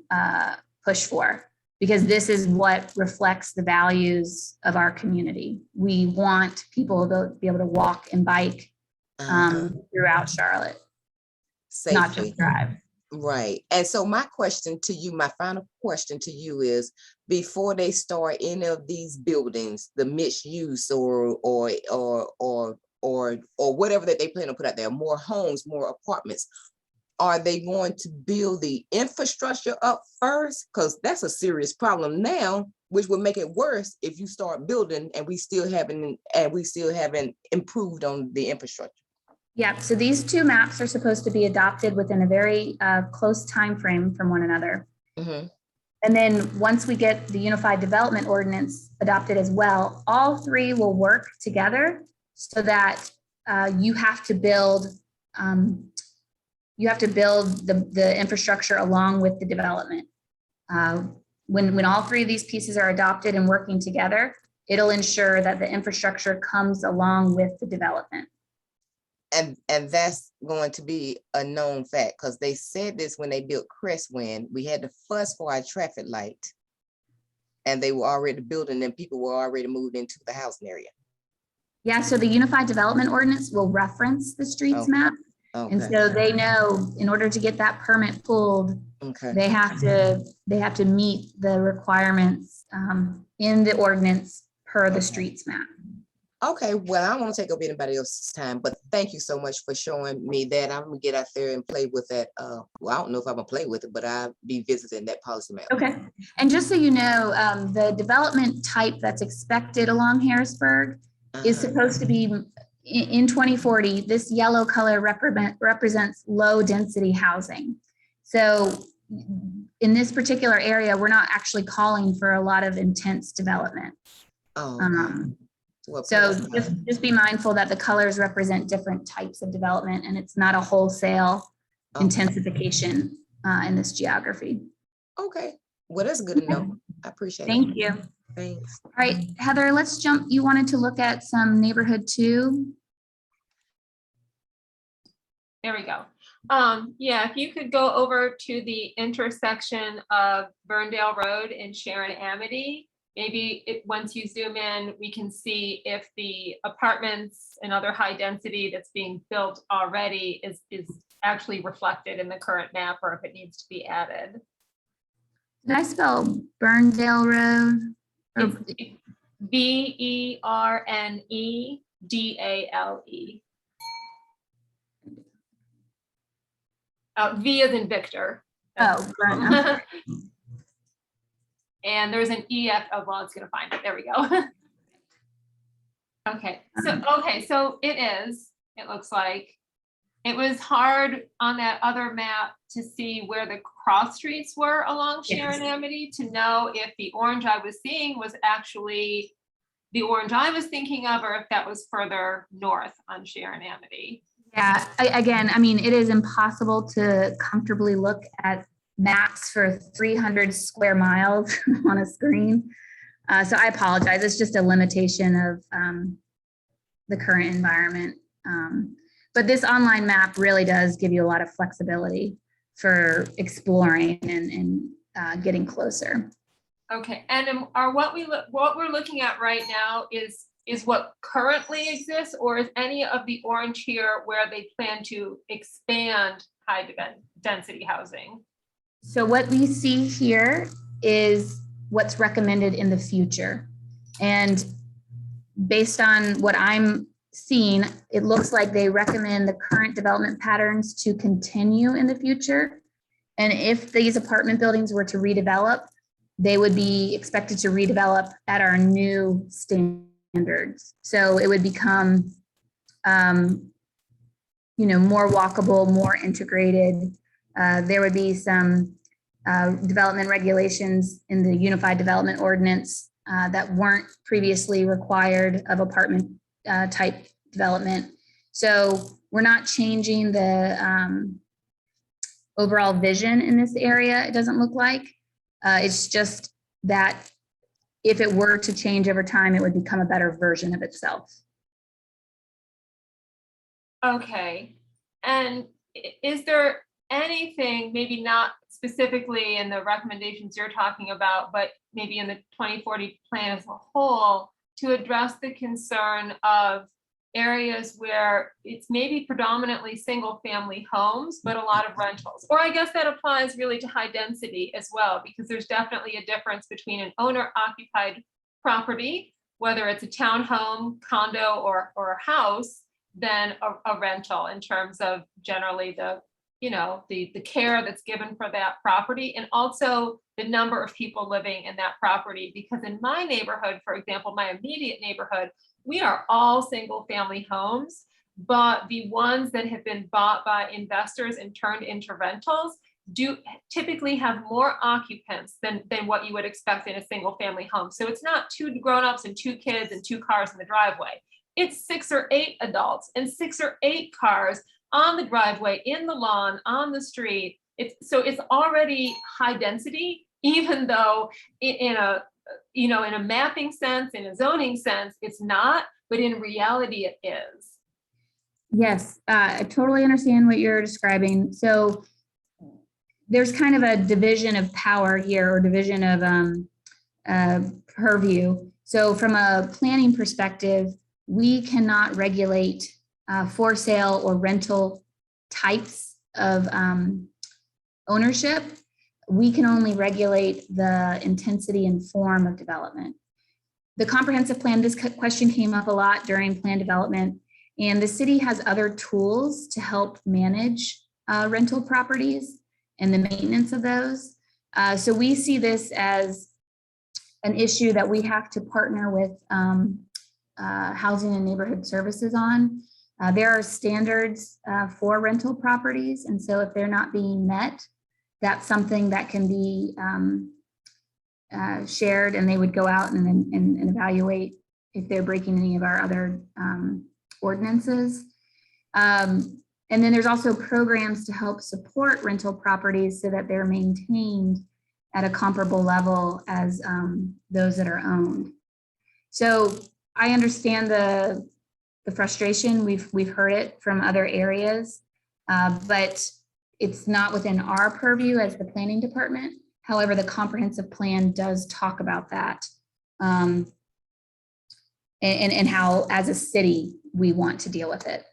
push for, because this is what reflects the values of our community. We want people to be able to walk and bike throughout Charlotte, safely. not just drive. Right. And so my question to you, my final question to you is, before they start any of these buildings, the mixed use or whatever that they plan to put out there, more homes, more apartments, are they going to build the infrastructure up first? Because that's a serious problem now, which would make it worse if you start building and we still haven't improved on the infrastructure. Yeah, so these two maps are supposed to be adopted within a very close time frame from one another. And then once we get the Unified Development Ordinance adopted as well, all three will work together so that you have to build the infrastructure along with the development. When all three of these pieces are adopted and working together, it'll ensure that the infrastructure comes along with the development. And that's going to be a known fact, because they said this when they built Crestwind. We had to fuss for our traffic light, and they were already building and people were already moved into the housing area. Yeah, so the Unified Development Ordinance will reference the streets map. And so they know in order to get that permit pulled, they have to meet the requirements in the ordinance per the Okay. streets map. Okay, well, I don't want to take up anybody else's time, but thank you so much for showing me that. I'm gonna get out there and play with that. Well, I don't know if I'm gonna play with it, but I'll be visiting that policy map. Okay. And just so you know, the development type that's expected along Harrisburg is Uh-huh. supposed to be in 2040. This yellow color represents low density housing. So in this particular area, we're not actually calling for a lot of intense development. Oh, okay. Well, So plus, just be mindful that the colors represent different types of development, and it's not a wholesale okay. intensification in this geography. Okay, well, that's good to know. I appreciate it. Thank you. Thanks. All right, Heather, let's jump. You wanted to look at some neighborhood 2. There we go. Yeah, if you could go over to the intersection of Burndale Road and Sharon Amity, maybe once you zoom in, we can see if the apartments and other high density that's being built already is actually reflected in the current map, or if it needs to be added. Did I spell Burndale Road? Or- It's Bernedale. V as in Victor. Oh, Burn. And there's an EF. Oh, well, it's gonna find it. There we go. Okay, so it looks like it was hard on that other map to see where the cross streets were along Sharon Amity to know if the orange I was seeing was actually the orange I was thinking of, or if that was further north on Sharon Amity. Yeah, again, I mean, it is impossible to comfortably look at maps for 300 square miles on a screen. So I apologize. It's just a limitation of the current environment. But this online map really does give you a lot of flexibility for exploring and getting closer. Okay, and what we're looking at right now is what currently exists, or is any of the orange here where they plan to expand high density housing? So what we see here is what's recommended in the future. And based on what I'm seeing, it looks like they recommend the current development patterns to continue in the future. And if these apartment buildings were to redevelop, they would be expected to redevelop at our new standards. So it would become, more walkable, more integrated. There would be some development regulations in the Unified Development Ordinance that weren't previously required of apartment type development. So we're not changing the overall vision in this area, it doesn't look like. It's just that if it were to change over time, it would become a better version of itself. Okay, and is there anything, maybe not specifically in the recommendations you're talking about, but maybe in the 2040 plan as a whole, to address the concern of areas where it's maybe predominantly single family homes, but a lot of rentals? Or I guess that applies really to high density as well, because there's definitely a difference between an owner occupied property, whether it's a townhome, condo, or a house, than a rental, in terms of generally the care that's given for that property, and also the number of people living in that property. Because in my neighborhood, for example, my immediate neighborhood, we are all single family homes, but the ones that have been bought by investors and turned into rentals do typically have more occupants than what you would expect in a single family home. So it's not 2 grown-ups and 2 kids and 2 cars in the driveway. It's 6 or 8 adults and 6 or 8 cars on the driveway, in the lawn, on the street. It's already high density, even though in a mapping sense, in a zoning sense, it's not, but in reality it is. Yes, I totally understand what you're describing. So there's kind of a division of power here, or division of purview. So from a planning perspective, we cannot regulate for sale or rental types of ownership. We can only regulate the intensity and form of development. The comprehensive plan, this question came up a lot during plan development, and the city has other tools to help manage rental properties and the maintenance of those. So we see this as an issue that we have to partner with Housing and Neighborhood Services on. There are standards for rental properties, and so if they're not being met, that's something that can be shared, and they would go out and evaluate if they're breaking any of our other ordinances. And then there's also programs to help support rental properties so that they're maintained at a comparable level as those that are owned. So I understand the frustration. We've heard it from other areas, but it's not within our purview as the planning department. However, the comprehensive plan does talk about that, and how, as a city, we want to deal with it.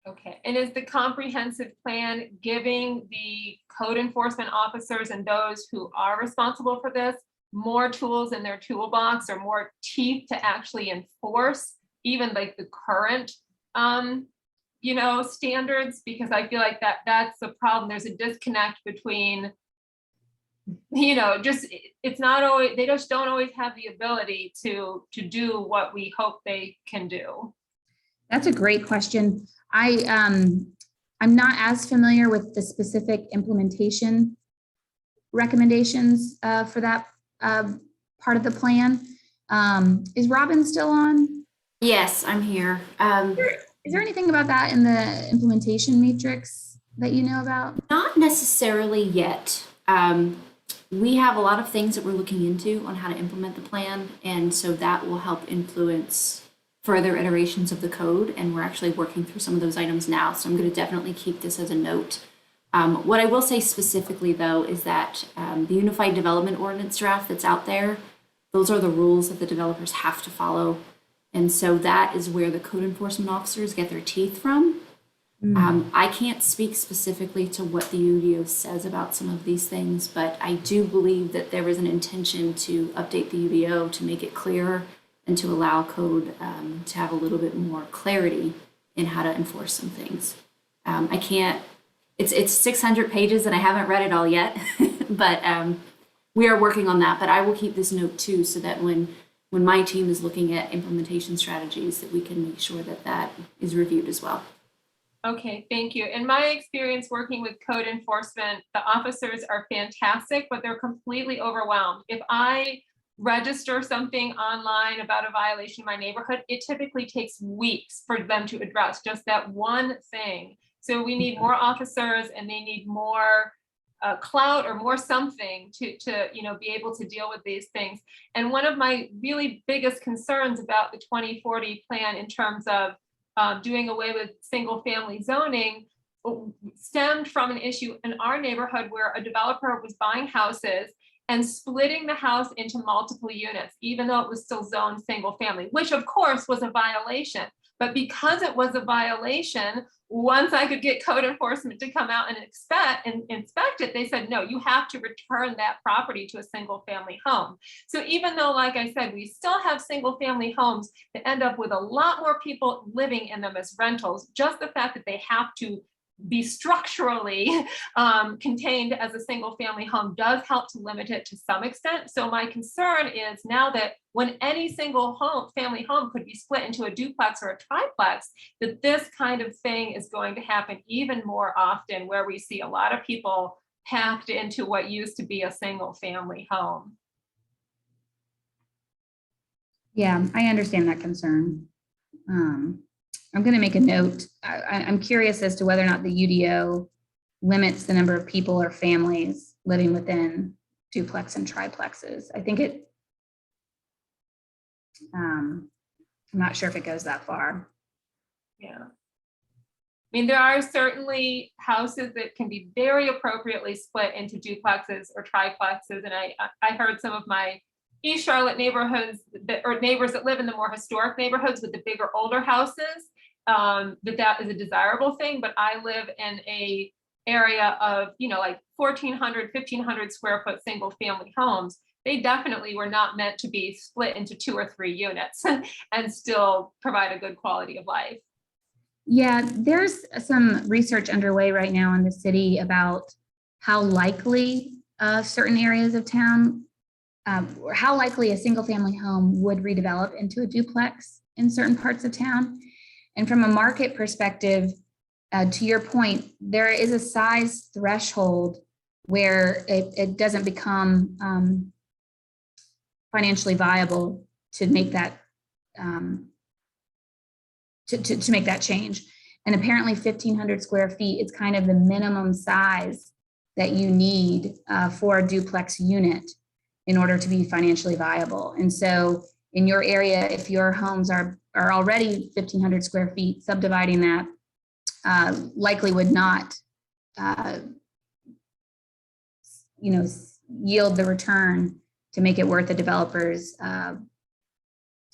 Okay, and is the comprehensive plan giving the code enforcement officers and those who are responsible for this more tools in their toolbox or more teeth to actually enforce even like the current standards? Because I feel like that's the problem. There's a disconnect between, it's not always, they just don't always have the ability to do what we hope they can do. That's a great question. I'm not as familiar with the specific implementation recommendations for that part of the plan. Is Robin still on? Yes, I'm here. Is there anything about that in the implementation matrix that you know about? Not necessarily yet. We have a lot of things that we're looking into on how to implement the plan, and so that will help influence further iterations of the code, and we're actually working through some of those items now, so I'm going to definitely keep this as a note. What I will say specifically, though, is that the Unified Development Ordinance draft that's out there, those are the rules that the developers have to follow, and so that is where the code enforcement officers get their teeth from. I can't speak specifically to what the UDO says about some of these things, but I do believe that there is an intention to update the UDO to make it clearer and to allow code to have a little bit more clarity in how to enforce some things. I can't, it's 600 pages and I haven't read it all yet, but we are working on that. But I will keep this note too, so that when my team is looking at implementation strategies, that we can make sure that that is reviewed as well. Okay, thank you. In my experience working with code enforcement, the officers are fantastic, but they're completely overwhelmed. If I register something online about a violation in my neighborhood, it typically takes weeks for them to address just that one thing. So we need more officers, and they need more clout or more something to be able to deal with these things. And one of my really biggest concerns about the 2040 plan in terms of doing away with single family zoning stemmed from an issue in our neighborhood where a developer was buying houses and splitting the house into multiple units, even though it was still zoned single family, which of course was a violation. But because it was a violation, once I could get code enforcement to come out and inspect it, they said, no, you have to return that property to a single family home. So even though, like I said, we still have single family homes that end up with a lot more people living in them as rentals, just the fact that they have to be structurally contained as a single family home does help to limit it to some extent. So my concern is now that when any single family home could be split into a duplex or a triplex, that this kind of thing is going to happen even more often, where we see a lot of people packed into what used to be a single family home. Yeah, I understand that concern. I'm going to make a note. I'm curious as to whether or not the UDO limits the number of people or families living within duplex and triplexes. I think I'm not sure if it goes that far. Yeah. I mean, there are certainly houses that can be very appropriately split into duplexes or triplexes. And I heard some of my East Charlotte neighborhoods or neighbors that live in the more historic neighborhoods with the bigger, older houses, that is a desirable thing. But I live in a area of, like 1,400, 1,500 square foot single family homes. they definitely were not meant to be split into 2 or 3 units and still provide a good quality of life. Yeah, there's some research underway right now in the city about how likely certain areas of town, or how likely a single family home would redevelop into a duplex in certain parts of town. And from a market perspective, to your point, there is a size threshold where it doesn't become financially viable to make that to make that change. And apparently 1,500 square feet is kind of the minimum size that you need for a duplex unit in order to be financially viable. And so in your area, if your homes are already 1,500 square feet, subdividing that likely would not yield the return to make it worth the developer's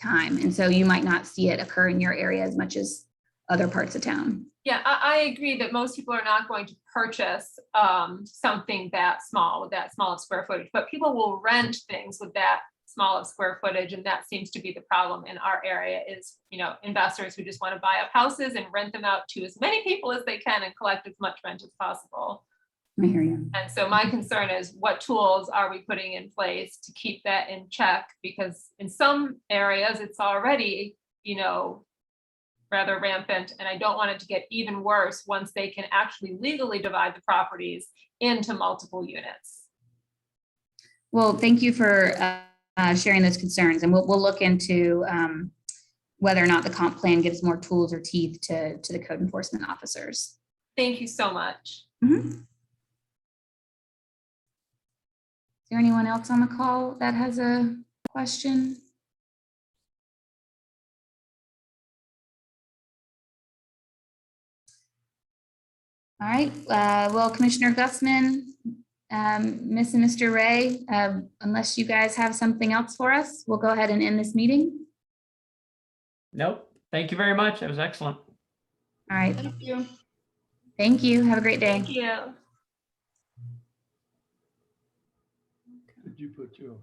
time. And so you might not see it occur in your area as much as other parts of town. Yeah, I agree that most people are not going to purchase something that small with that small of square footage, but people will rent things with that small of square footage. And that seems to be the problem in our area is, investors who just want to buy up houses and rent them out to as many people as they can and collect as much rent as possible. I hear you. And so my concern is what tools are we putting in place to keep that in check? Because in some areas it's already, rather rampant, and I don't want it to get even worse once they can actually legally divide the properties into multiple units. Well, thank you for sharing those concerns, and we'll look into whether or not the comp plan gives more tools or teeth to the code enforcement officers. Thank you so much. Mm-hmm. Is there anyone else on the call that has a question? All right, well, Commissioner Gussman, Ms. and Mr. Ray, unless you guys have something else for us, we'll go ahead and end this meeting. Nope. Thank you very much. That was excellent. All right. Thank you. Thank you. Have a great day. Thank you. Did you put your